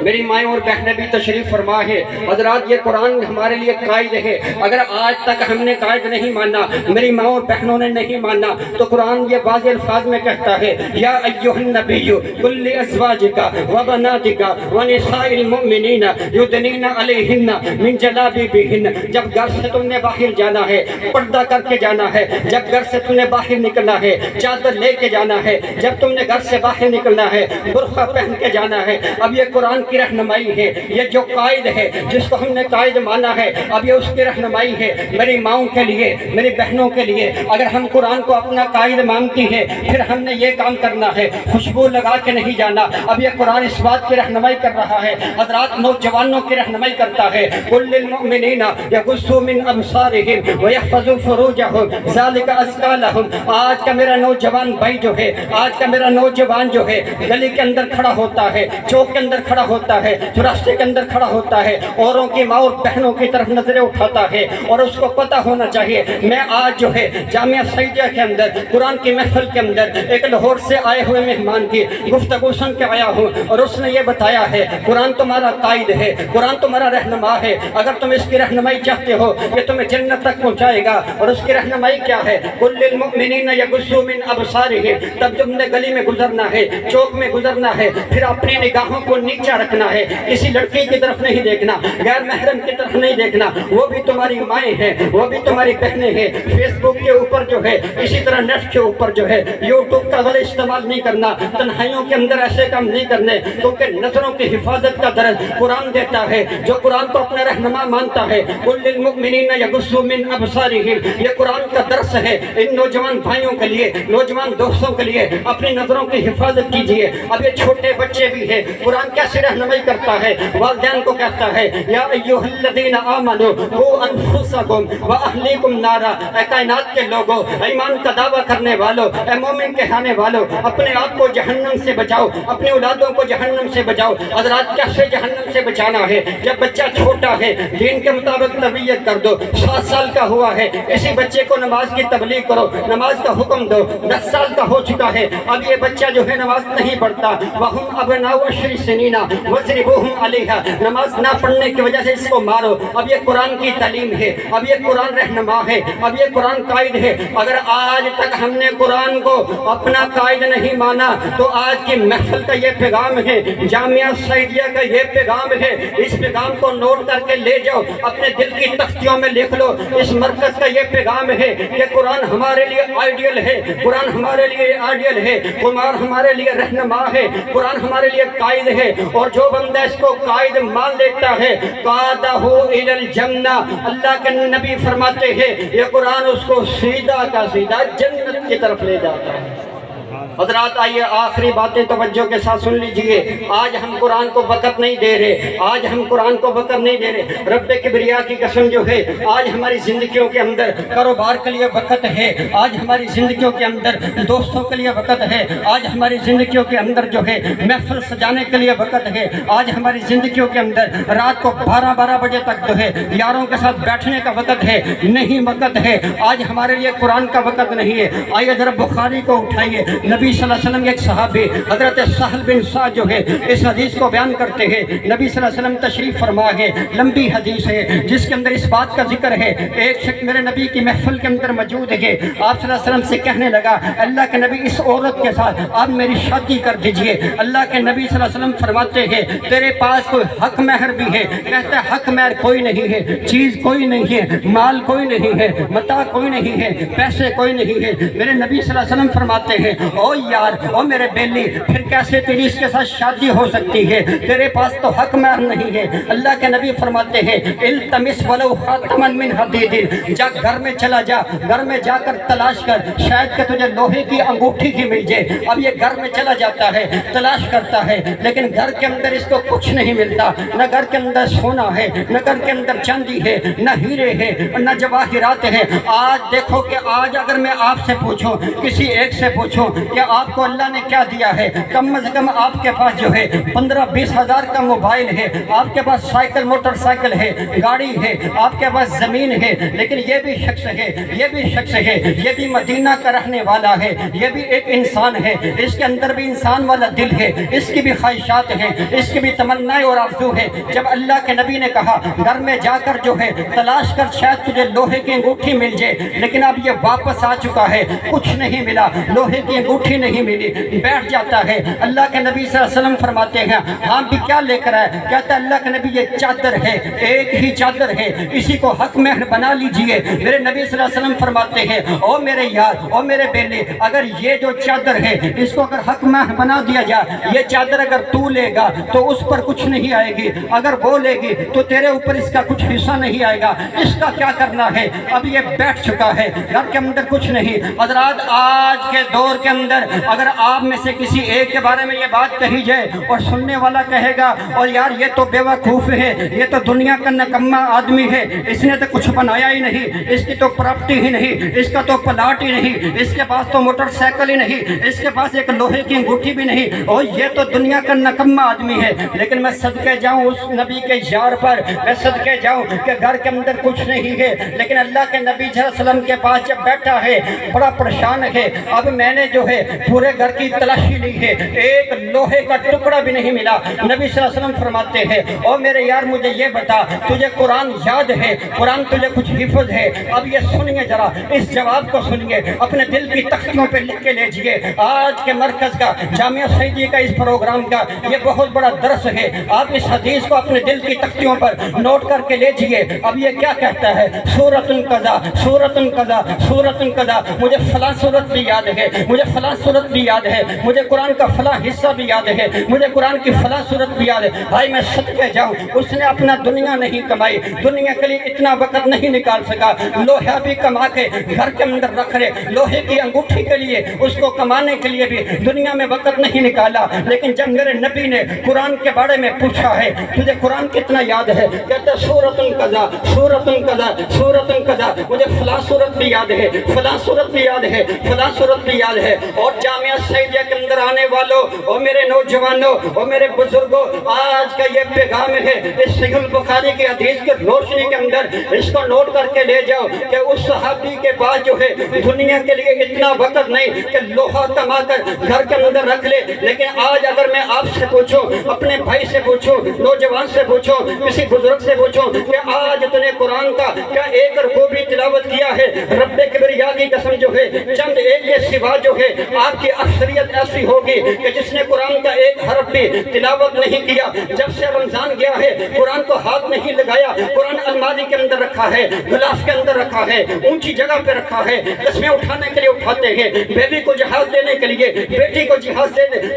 میری مائیں اور بہنیں بھی تشریف فرما ہے۔ حضرات یہ قرآن ہمارے لیے قائد ہے۔ اگر آج تک ہم نے قائد نہیں مانا، میری ماں اور بہنوں نے نہیں مانا، تو قرآن یہ واضح الفاظ میں کہتا ہے یا ایھا النبی قل لازواجک وبناتک ونساء المؤمنین یدنین علیہن من جلابیبہن۔ جب گھر سے تم نے باہر جانا ہے پردہ کر کے جانا ہے، جب گھر سے تم نے باہر نکلنا ہے چادر لے کے جانا ہے، جب تم نے گھر سے باہر نکلنا ہے برقع پہن کے جانا ہے۔ اب یہ قرآن کی رہنمائی ہے، یہ جو قائد ہے جس کو ہم نے قائد مانا ہے، اب یہ اس کی رہنمائی ہے میری ماؤں کے لیے، میری بہنوں کے لیے۔ اگر ہم قرآن کو اپنا قائد مانتی ہیں پھر ہم نے یہ کام کرنا ہے، خوشبو لگا کے نہیں جانا۔ اب یہ قرآن اس بات کی رہنمائی کر رہا ہے، حضرات نوجوانوں کی رہنمائی کرتا ہے قل للمؤمنین یغضوا من ابصارہم ویحفظوا فروجہم ذلک ازکی لہم۔ آج کا میرا نوجوان بھائی جو ہے، آج کا میرا نوجوان جو ہے گلی کے اندر کھڑا ہوتا ہے، چوک کے اندر کھڑا ہوتا ہے، راستے کے اندر کھڑا ہوتا ہے، اوروں کی ماں اور بہنوں کی طرف نظریں اٹھاتا ہے، اور اس کو پتہ ہونا چاہیے میں آج جو ہے جامعہ سعیدیہ کے اندر قرآن کی محفل کے اندر ایک لاہور سے آئے ہوئے مہمان کی گفتگو سن کے آیا ہوں، اور اس نے یہ بتایا ہے قرآن تمہارا قائد ہے، قرآن تمہارا رہنما ہے۔ اگر تم اس کی رہنمائی چاہتے ہو یہ تمہیں جنت تک پہنچائے گا۔ اور اس کی رہنمائی کیا ہے؟ قل للمؤمنین یغضوا من ابصارہم۔ تب تم نے گلی میں گزرنا ہے، چوک میں گزرنا ہے، پھر اپنی نگاہوں کو نیچے رکھنا ہے، کسی لڑکی کی طرف نہیں دیکھنا، غیر محرم کی طرف نہیں دیکھنا، وہ بھی تمہاری مائیں ہیں، وہ بھی تمہاری بہنیں ہیں۔ فیس بک کے اوپر جو ہے، اسی طرح نیٹ کے اوپر جو ہے، یوٹیوب کا غلط استعمال نہیں کرنا، تنہائیوں کے اندر ایسے کام نہیں کرنے، کیونکہ نظروں کی حفاظت کا درس قرآن دیتا ہے۔ جو قرآن کو اپنا رہنما مانتا ہے قل للمؤمنین یغضوا من ابصارہم، یہ قرآن کا درس ہے ان نوجوان بھائیوں کے لیے، نوجوان دوستوں کے لیے۔ اپنی نظروں کی حفاظت کیجیے۔ اب یہ چھوٹے بچے بھی ہیں، قرآن کیسے رہنمائی کرتا ہے؟ والدین کو کہتا ہے یا ایھا الذین آمنوا قوا انفسکم واہلیکم نارا۔ اے کائنات کے لوگوں، ایمان کا دعویٰ کرنے والوں، اے مومن کہلانے والوں، اپنے آپ کو جہنم سے بچاؤ، اپنے اولادوں کو جہنم سے بچاؤ۔ حضرات کیسے جہنم سے بچانا ہے؟ جب بچہ چھوٹا ہے دین کے مطابق تربیت کر دو، 7 سال کا ہوا ہے اسی بچے کو نماز کی تبلیغ کرو، نماز کا حکم دو۔ 10 سال کا ہو چکا ہے اب یہ بچہ جو ہے نماز نہیں پڑھتا، وَهُمْ أَبْنَاءُ 10 سنین وَاضْرِبُوهُمْ عَلَيْهَا، نماز نہ پڑھنے کی وجہ سے اس کو مارو۔ اب یہ قرآن کی تعلیم ہے، اب یہ قرآن رہنما ہے، اب یہ قرآن قائد ہے۔ اگر آج تک ہم نے قرآن کو اپنا قائد نہیں مانا تو آج کی محفل کا یہ پیغام ہے، جامعہ سعیدیہ کا یہ پیغام ہے، اس پیغام کو نوٹ کر کے لے جاؤ، اپنے دل کی تختیوں میں لکھ لو۔ اس مرکز کا یہ پیغام ہے کہ قرآن ہمارے لیے آئیڈیل ہے، قرآن ہمارے لیے آئیڈیل ہے، قرآن ہمارے لیے رہنما ہے، قرآن ہمارے لیے قائد ہے۔ اور جو بندہ اس کو قائد مان لیتا ہے قادہ الی الجنہ، اللہ کے نبی فرماتے ہیں یہ قرآن اس کو سیدھا کا سیدھا جنت کی طرف لے جاتا ہے۔ حضرات آئیے آخری باتیں توجہ کے ساتھ سن لیجئے۔ آج ہم قرآن کو وقت نہیں دے رہے، آج ہم قرآن کو وقت نہیں دے رہے۔ رب کبریا کی قسم جو ہے آج ہماری زندگیوں کے اندر کاروبار کے لیے وقت ہے، آج ہماری زندگیوں کے اندر دوستوں کے لیے وقت ہے، آج ہماری زندگیوں کے اندر جو ہے محفل سجانے کے لیے وقت ہے، آج ہماری زندگیوں کے اندر رات کو 12 بجے تک جو ہے یاروں کے ساتھ بیٹھنے کا وقت ہے نہیں، وقت ہے آج ہمارے لیے قرآن کا وقت نہیں ہے۔ آئیے ذرا بخاری کو اٹھائیے، نبی صلی اللہ علیہ وسلم کے ایک صحابی حضرت سہل بن سعد جو ہے اس حدیث کو بیان کرتے ہیں، نبی صلی اللہ علیہ وسلم تشریف فرما ہے، لمبی حدیث ہے جس کے اندر اس بات کا ذکر ہے، ایک شخص میرے نبی کی محفل کے اندر موجود ہے، آپ صلی اللہ علیہ وسلم سے کہنے لگا اللہ کے نبی اس عورت کے ساتھ آپ میری شادی کر دیجئے۔ اللہ کے نبی صلی اللہ علیہ وسلم فرماتے ہیں تیرے پاس کوئی حق مہر بھی ہے؟ کہتا ہے حق مہر کوئی نہیں ہے، چیز کوئی نہیں ہے، مال کوئی نہیں ہے، متاع کوئی نہیں ہے، پیسے کوئی نہیں ہے۔ میرے نبی صلی اللہ علیہ وسلم فرماتے ہیں او یار او میرے بیلی، پھر کیسے تیری اس کے ساتھ شادی ہو سکتی ہے؟ تیرے پاس تو حق مہر نہیں ہے۔ اللہ کے نبی فرماتے ہیں التمس ولو خاتما من حدید، جا گھر میں چلا جا، گھر میں جا کر تلاش کر، شاید کہ تجھے لوہے کی انگوٹھی کی مل جائے۔ اب یہ گھر میں چلا جاتا ہے، تلاش کرتا ہے، لیکن گھر کے اندر اس کو کچھ نہیں ملتا، نہ گھر کے اندر سونا ہے، نہ گھر کے اندر چاندی ہے، نہ ہیرے ہیں، نہ جواہرات ہیں۔ آج دیکھو کہ آج اگر میں آپ سے پوچھوں، کسی ایک سے پوچھوں کہ آپ کو اللہ نے کیا دیا ہے، کم از کم آپ کے پاس جو ہے 15-20 ہزار کا موبائل ہے، آپ کے پاس سائیکل موٹر سائیکل ہے، گاڑی ہے، آپ کے پاس زمین ہے، لیکن یہ بھی شخص ہے، یہ بھی شخص ہے، یہ بھی مدینہ کا رہنے والا ہے، یہ بھی ایک انسان ہے، اس کے اندر بھی انسان والا دل ہے، اس کی بھی خواہشات ہیں، اس کی بھی تمنائیں اور آرزو ہے۔ جب اللہ کے نبی نے کہا گھر میں جا کر جو ہے تلاش کر، شاید تجھے لوہے کی انگوٹھی مل جائے، لیکن اب یہ واپس آ چکا ہے، کچھ نہیں ملا، لوہے کی انگوٹھی نہیں ملی، بیٹھ جاتا ہے۔ اللہ کے نبی صلی اللہ علیہ وسلم فرماتے ہیں ہاں بھی کیا لے کر آئے؟ کہتا ہے اللہ کے نبی یہ چادر ہے، ایک ہی چادر ہے، اسی کو حق مہر بنا لیجئے۔ میرے نبی صلی اللہ علیہ وسلم فرماتے ہیں او میرے یار او میرے بیلے، اگر یہ جو چادر ہے اس کو اگر حق مہر بنا دیا جائے، یہ چادر اگر تو لے گا تو اس پر کچھ نہیں آئے گی، اگر وہ لے گی تو تیرے اوپر اس کا کچھ حصہ نہیں آئے گا، اس کا کیا کرنا ہے؟ اب یہ بیٹھ چکا ہے، گھر کے اندر کچھ نہیں۔ حضرات آج کے دور کے اندر اگر آپ میں سے کسی ایک کے بارے میں یہ بات کہی جائے اور سننے والا کہے گا اور یار یہ تو بے وقوف ہے، یہ تو دنیا کا نکما آدمی ہے، اس نے تو کچھ بنایا ہی نہیں، اس کی تو پراپرٹی ہی نہیں، اس کا تو پلاٹ ہی نہیں، اس کے پاس تو موٹر سائیکل ہی نہیں، اس کے پاس ایک لوہے کی انگوٹھی بھی نہیں، اور یہ تو دنیا کا نکما آدمی ہے۔ لیکن میں صدقے جاؤں اس نبی کے یار پر، میں صدقے جاؤں کہ گھر کے اندر کچھ نہیں ہے، لیکن اللہ کے نبی صلی اللہ علیہ وسلم کے پاس جب بیٹھا ہے بڑا پریشان ہے۔ اب میں نے جو ہے پورے گھر کی تلاشی لی ہے، ایک لوہے کا ٹکڑا بھی نہیں ملا۔ نبی صلی اللہ علیہ وسلم فرماتے ہیں او میرے یار مجھے یہ بتا تجھے قرآن یاد ہے، قرآن تجھے کچھ حفظ ہے؟ اب یہ سنیے ذرا، اس جواب کو سنیے، اپنے دل کی تختیوں پہ لکھ کے لیجئے۔ آج کے مرکز کا جامعہ سعیدی کا اس پروگرام کا یہ بہت بڑا درس ہے، آپ اس حدیث کو اپنے دل کی تختیوں پر نوٹ کر کے لیجئے۔ اب یہ کیا کہتا ہے؟ سورۃ قضا سورۃ قضا سورۃ قضا، مجھے فلاں سورت بھی یاد ہے، مجھے فلاں سورت بھی یاد ہے، مجھے قرآن کا فلاں حصہ بھی یاد ہے، مجھے قرآن کی فلاں سورت بھی یاد ہے۔ بھائی میں صدقے جاؤں اس نے اپنا دنیا نہیں کمائی، دنیا کے لیے اتنا وقت نہیں نکال سکا، لوہا بھی کما کے گھر کے اندر رکھ رہے، لوہے کی انگوٹھی کے لیے اس کو کمانے کے لیے بھی دنیا میں وقت نہیں نکالا۔ لیکن جب میرے نبی نے قرآن کے بارے میں پوچھا ہے تجھے قرآن کتنا یاد ہے؟ کہتا ہے سورۃ قضا سورۃ قضا سورۃ قضا، مجھے فلاں سورت بھی یاد ہے، فلاں سورت بھی یاد ہے، فلاں سورت بھی یاد ہے۔ اور جامعہ سعیدیہ کے اندر آنے والوں اور میرے نوجوانوں اور میرے بزرگوں، آج کا یہ پیغام ہے، اس صحیح البخاری کی حدیث کی روشنی کے اندر اس کو نوٹ کر کے لے جاؤ کہ اس صحابی کے پاس جو ہے دنیا کے لیے اتنا وقت نہیں کہ لوہا کما کر گھر کے اندر رکھ لے۔ لیکن آج اگر میں آپ سے پوچھوں، اپنے بھائی سے پوچھوں، نوجوان سے پوچھوں، کسی بزرگ سے پوچھوں کہ آج تو نے قرآن کا کیا ایک رکوع بھی تلاوت کیا ہے؟ رب کبریا کی قسم جو ہے چند ایک کے سوا جو ہے آپ کی اکثریت ایسی ہوگی کہ جس نے قرآن کا ایک حرف بھی تلاوت نہیں کیا۔ جب سے رمضان گیا ہے قرآن کو ہاتھ نہیں لگایا، قرآن الماری کے اندر رکھا ہے، غلاف کے اندر رکھا ہے، اونچی جگہ پہ رکھا ہے، قسمیں اٹھانے کے لیے اٹھاتے ہیں، بیوی کو جہاز دینے کے لیے، بیٹی کو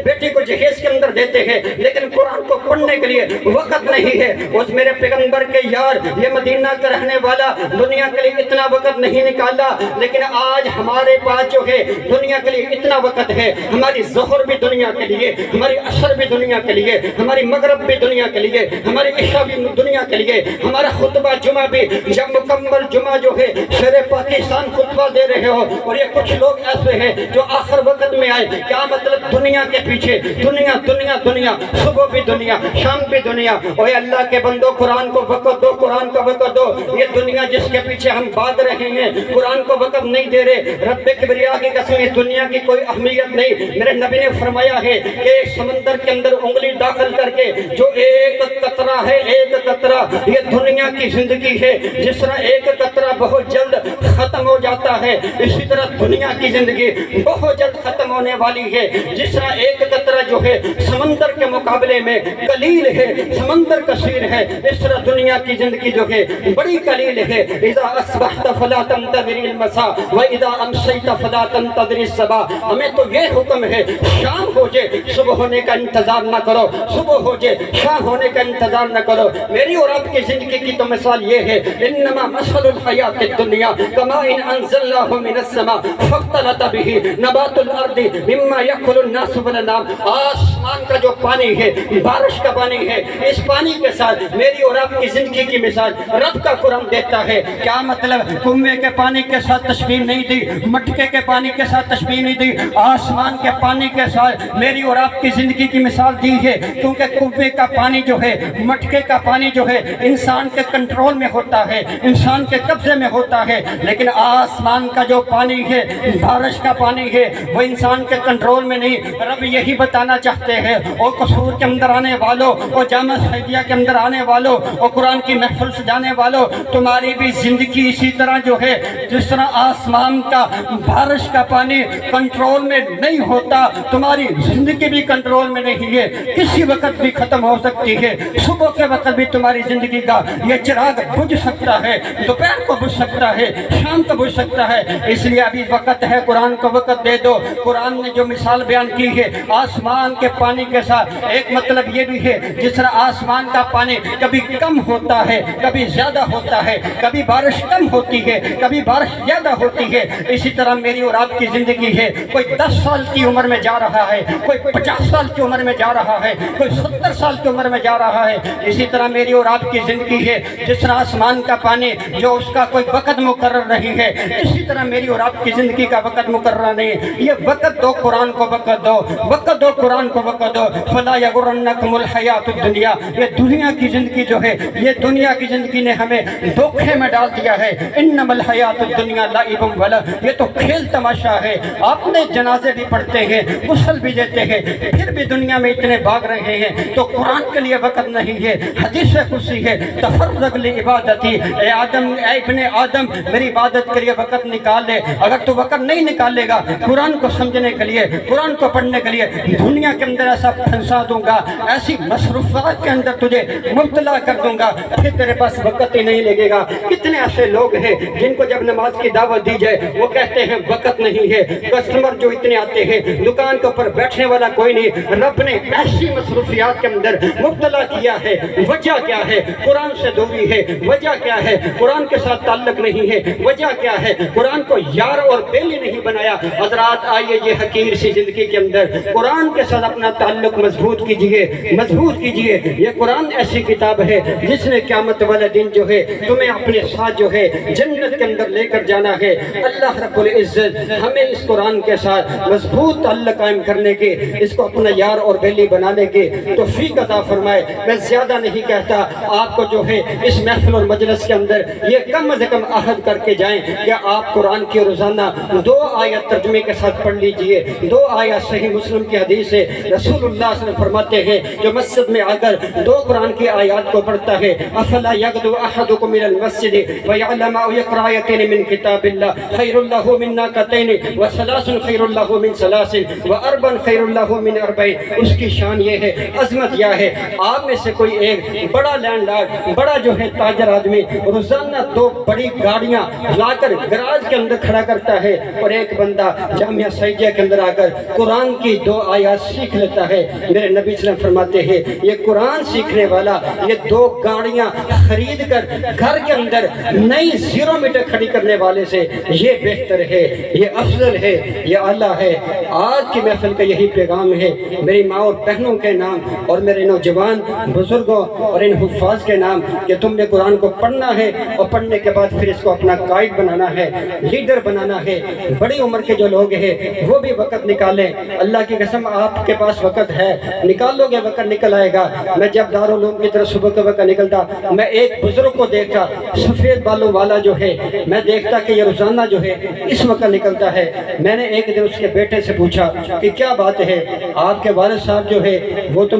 بیٹی کو جہیز کے اندر دیتے ہیں، لیکن قرآن کو پڑھنے کے لیے وقت نہیں ہے۔ اس میرے پیغمبر کے یار یہ مدینہ کا رہنے والا دنیا کے لیے اتنا وقت نہیں نکالا، لیکن آج ہمارے پاس جو ہے دنیا کے لیے اتنا وقت ہے، ہماری ظہر بھی دنیا کے لیے، ہماری عصر بھی دنیا کے لیے، ہماری مغرب بھی دنیا کے لیے، ہماری عشاء بھی دنیا کے لیے، ہمارا خطبہ جمعہ بھی، جب مکمل جمعہ جو ہے شیر پاکستان خطبہ دے رہے ہو اور یہ کچھ لوگ ایسے ہیں جو آخر وقت میں آئے، کیا مطلب دنیا کے پیچھے دنیا دنیا دنیا، صبح بھی دنیا شام بھی دنیا۔ اوہ اللہ کے بندو قرآن کو وقت دو، قرآن کو وقت دو۔ یہ دنیا جس کے پیچھے ہم بھاگ رہے ہیں قرآن کو وقت نہیں دے رہے، رب کبریا کی قسم اس دنیا کی کوئی اہمیت نہیں۔ میرے نبی نے فرمایا ہے کہ ایک سمندر کے اندر انگلی داخل کر کے جو ایک قطرہ ہے، ایک قطرہ، یہ دنیا کی زندگی ہے۔ جس طرح ایک قطرہ بہت جلد ختم ہو جاتا ہے، اسی طرح دنیا کی زندگی بہت جلد ختم ہونے والی ہے۔ جس طرح ایک قطرہ جو ہے سمندر کے مقابلے میں قلیل ہے، سمندر کثیر ہے، اس طرح دنیا کی زندگی جو ہے بڑی قلیل ہے۔ اذا اصبحت فلا تنتظر المساء واذا امسیت فلا تنتظر الصباح۔ ہمیں تو یہ حکم ہے شام ہو جائے صبح ہونے کا انتظار نہ کرو، صبح ہو جائے شام ہونے کا انتظار نہ کرو۔ میری اور آپ کی زندگی کی تو مثال یہ ہے، انما مثل الحیات الدنیا کماء انزلناہ من السماء فاختلط به نبات الارض مما یأکل الناس والانعام۔ آسمان کا جو پانی ہے، بارش کا پانی ہے، اس پانی کے ساتھ میری اور آپ کی زندگی کی مثال رب کا قرآن دیتا ہے۔ کیا مطلب؟ کنویں کے پانی کے ساتھ تشبیہ نہیں دی، مٹکے کے پانی کے ساتھ تشبیہ نہیں دی، آسمان کے پانی کے ساتھ میری اور آپ کی زندگی کی مثال دی ہے۔ کیونکہ کنویں کا پانی جو ہے، مٹکے کا پانی جو ہے انسان کے کنٹرول میں ہوتا ہے، انسان کے قبضے میں ہوتا ہے، لیکن آسمان کا جو پانی ہے، بارش کا پانی ہے، وہ انسان کے کنٹرول میں نہیں۔ رب یہی بتانا چاہتے ہیں، اور قصور کے اندر آنے والوں، اور جامع سعیدیہ کے اندر آنے والوں، اور قرآن کی محفل سے جانے والوں، تمہاری بھی زندگی اسی طرح جو ہے جس طرح آسمان کا بارش کا پانی کنٹرول میں نہیں ہوتا، تمہاری زندگی بھی کنٹرول میں نہیں ہے، کسی وقت بھی ختم ہو سکتی ہے۔ صبح کے وقت بھی تمہاری زندگی کا یہ چراغ بجھ سکتا ہے، دوپہر کو بجھ سکتا ہے، شام کو بجھ سکتا ہے۔ اس لیے ابھی وقت ہے، قرآن کو وقت دے دو۔ قرآن نے جو مثال بیان کی ہے آسمان کے پانی کے ساتھ، ایک مطلب یہ بھی ہے جس طرح آسمان کا پانی کبھی کم ہوتا ہے، کبھی زیادہ ہوتا ہے، کبھی بارش کم ہوتی ہے، کبھی بارش زیادہ ہوتی ہے، اسی طرح میری اور آپ کی زندگی ہے۔ کوئی 10 سال کی عمر میں جا رہا ہے، کوئی 50 سال کی عمر میں جا رہا ہے، کوئی 70 سال کی عمر میں جا رہا ہے۔ اسی طرح میری اور آپ کی زندگی ہے، جس طرح آسمان کا پانی جو اس کا کوئی وقت مقرر نہیں ہے، اسی طرح میری اور آپ کی زندگی کا وقت مقرر نہیں ہے۔ یہ وقت دو، قرآن کو وقت دو، وقت دو، قرآن کو وقت دو۔ فلا یغرنکم الحیات الدنیا، یہ دنیا کی زندگی جو ہے، یہ دنیا کی زندگی نے ہمیں دھوکے میں ڈال دیا ہے۔ انما الحیات الدنیا لعب ولہو، یہ تو کھیل تماشا ہے۔ آپ نے جنازے بھی پڑھتے ہیں، غسل بھی دیتے ہیں، پھر بھی دنیا میں اتنے بھاگ رہے ہیں تو قرآن کے لیے وقت نہیں ہے۔ حدیث قدسی ہے، تفرغ لعبادتی، اے آدم، اے ابن آدم، میری عبادت کے لیے وقت نکال لے۔ اگر تو وقت نہیں نکالے گا قرآن کو سمجھنے کے لیے، قرآن کو پڑھنے کے لیے، دنیا کے اندر ایسا پھنسا دوں گا، ایسی مصروفات کے اندر تجھے مبتلا کر دوں گا، پھر تیرے پاس وقت ہی نہیں لگے گا۔ کتنے ایسے لوگ ہیں جن کو جب نماز کی دعوت دی جائے وہ کہتے ہیں وقت نہیں ہے، کسٹمر جو اتنے آتے ہیں، دکان کے اوپر بیٹھنے والا کوئی نہیں۔ رب نے ایسی مصروفیات کے اندر مبتلا کیا ہے۔ وجہ کیا ہے؟ قرآن سے دوری ہے۔ وجہ کیا ہے؟ قرآن کے ساتھ تعلق نہیں ہے۔ وجہ کیا ہے؟ قرآن کو یار اور بیلی نہیں بنایا۔ حضرات آئیے یہ حقیر سی زندگی کے اندر قرآن کے ساتھ اپنا تعلق مضبوط کیجئے، مضبوط کیجئے۔ یہ قرآن ایسی کتاب ہے جس نے قیامت والے دن جو ہے تمہیں اپنے ساتھ جو ہے جنت کے اندر لے کر جانا ہے۔ اللہ رب العزت ہمیں اس قرآن کے ساتھ مضبوط تعلق قائم کرنے کے، اس کو اپنا یار اور بیلی بنانے کے توفیق عطا فرمائے۔ میں زیادہ نہیں کہتا، آپ کو جو ہے اس محفل اور مجلس کے اندر یہ کم از کم عہد کر کے جائیں کہ آپ قرآن کی روزانہ 2 آیت ترجمے کے ساتھ پڑھ لیجئے۔ 2 آیت صحیح مسلم کی حدیث ہے، رسول اللہ صلی اللہ علیہ وسلم فرماتے ہیں جو مسجد میں اگر 2 قرآن کی آیات کو پڑھتا ہے، افلا یغدو احدکم الى المسجد ویعلم او یقرأ آیتین من کتاب اللہ خیر له من ناقتین وثلاث خیر له من ثلاث واربع خیر له من اربع۔ اس کی شان یہ ہے، عظمت یہ ہے، آپ میں سے کوئی ایک بڑا لینڈ لارڈ، بڑا جو ہے تاجر آدمی روزانہ 2 بڑی گاڑیاں لا کر گراج کے اندر کھڑا کرتا ہے، اور ایک بندہ جامعہ سعیدیہ کے اندر آ کر قرآن کی 2 آیات سیکھ لیتا ہے۔ میرے نبی صلی اللہ علیہ وسلم فرماتے ہیں یہ قرآن سیکھنے والا یہ 2 گاڑیاں خرید کر گھر کے اندر نئی 0 میٹر کھڑی کرنے والے سے یہ بہتر ہے، یہ افضل ہے، یہ اعلیٰ ہے۔ آج آج کی محفل کا یہی پیغام ہے میری ماں اور بہنوں کے نام اور میرے نوجوان بزرگوں اور ان حفاظ کے نام کہ تم نے قرآن کو پڑھنا ہے اور پڑھنے کے بعد پھر اس کو اپنا قائد بنانا ہے، لیڈر بنانا ہے۔ بڑی عمر کے جو لوگ ہیں وہ بھی وقت نکالیں، اللہ کی قسم آپ کے پاس وقت ہے، نکالو گے وقت نکل آئے گا۔ میں جب دارالعلوم کی طرف صبح کے وقت نکلتا میں ایک بزرگ کو دیکھتا، سفید بالوں والا جو ہے، میں دیکھتا کہ یہ روزانہ جو ہے اس وقت نکلتا ہے۔ میں نے ایک دن اس کے بیٹے سے پوچھا کہ کیا بات ہے، آپ کے والد صاحب جو ہے وہ تو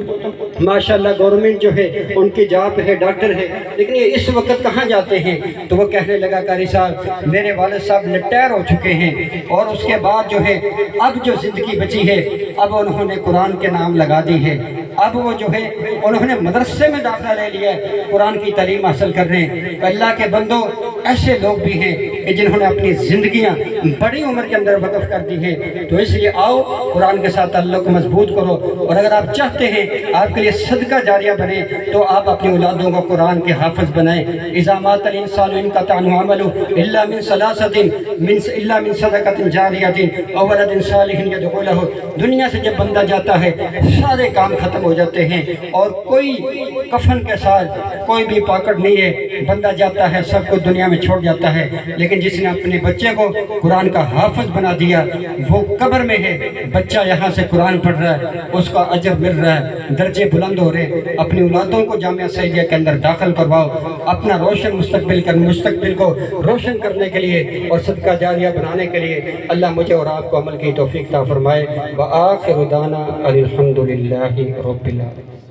ماشاءاللہ گورنمنٹ جو ہے ان کی جاب ہے، ڈاکٹر ہے، لیکن یہ اس وقت کہاں جاتے ہیں؟ تو وہ کہنے لگا قاری صاحب میرے والد صاحب ریٹائر ہو چکے ہیں اور اس کے بعد جو ہے اب جو زندگی بچی ہے اب انہوں نے قرآن کے نام لگا دی ہے، اب وہ جو ہے انہوں نے مدرسے میں داخلہ لے لیا ہے، قرآن کی تعلیم حاصل کر رہے ہیں۔ اللہ کے بندوں ایسے لوگ بھی ہیں کہ جنہوں نے اپنی زندگیاں بڑی عمر کے اندر وقف کر دی ہیں، تو اس لیے آؤ قرآن کے ساتھ تعلق کو مضبوط کرو، اور اگر آپ چاہتے ہیں آپ کے لیے صدقہ جاریہ بنے تو آپ اپنی اولادوں کو قرآن کے حافظ بنائیں۔ اذا مات الانسان انقطع عنه عمله الا من صدقۃ جاریہ او ولد صالح يدعو له۔ دنیا سے جب بندہ جاتا ہے سارے کام ختم ہو جاتے ہیں اور کوئی کفن کے ساتھ کوئی بھی پاکٹ نہیں ہے، بندہ جاتا ہے سب کو دنیا میں چھوڑ جاتا ہے، لیکن جس نے اپنے بچے کو قرآن کا حافظ بنا دیا وہ قبر میں ہے، بچہ یہاں سے قرآن پڑھ رہا ہے، اس کا اجر مل رہا ہے، درجے بلند ہو رہے۔ اپنی اولادوں کو جامعہ سعیدیہ کے اندر داخل کرواؤ، اپنا روشن مستقبل کو روشن کرنے کے لیے اور صدقہ جاریہ بنانے کے لیے اللہ مجھے اور آپ کو عمل کی توفیق عطا فرمائے۔ وآخر دعوانا الحمدللہ رب العالمین۔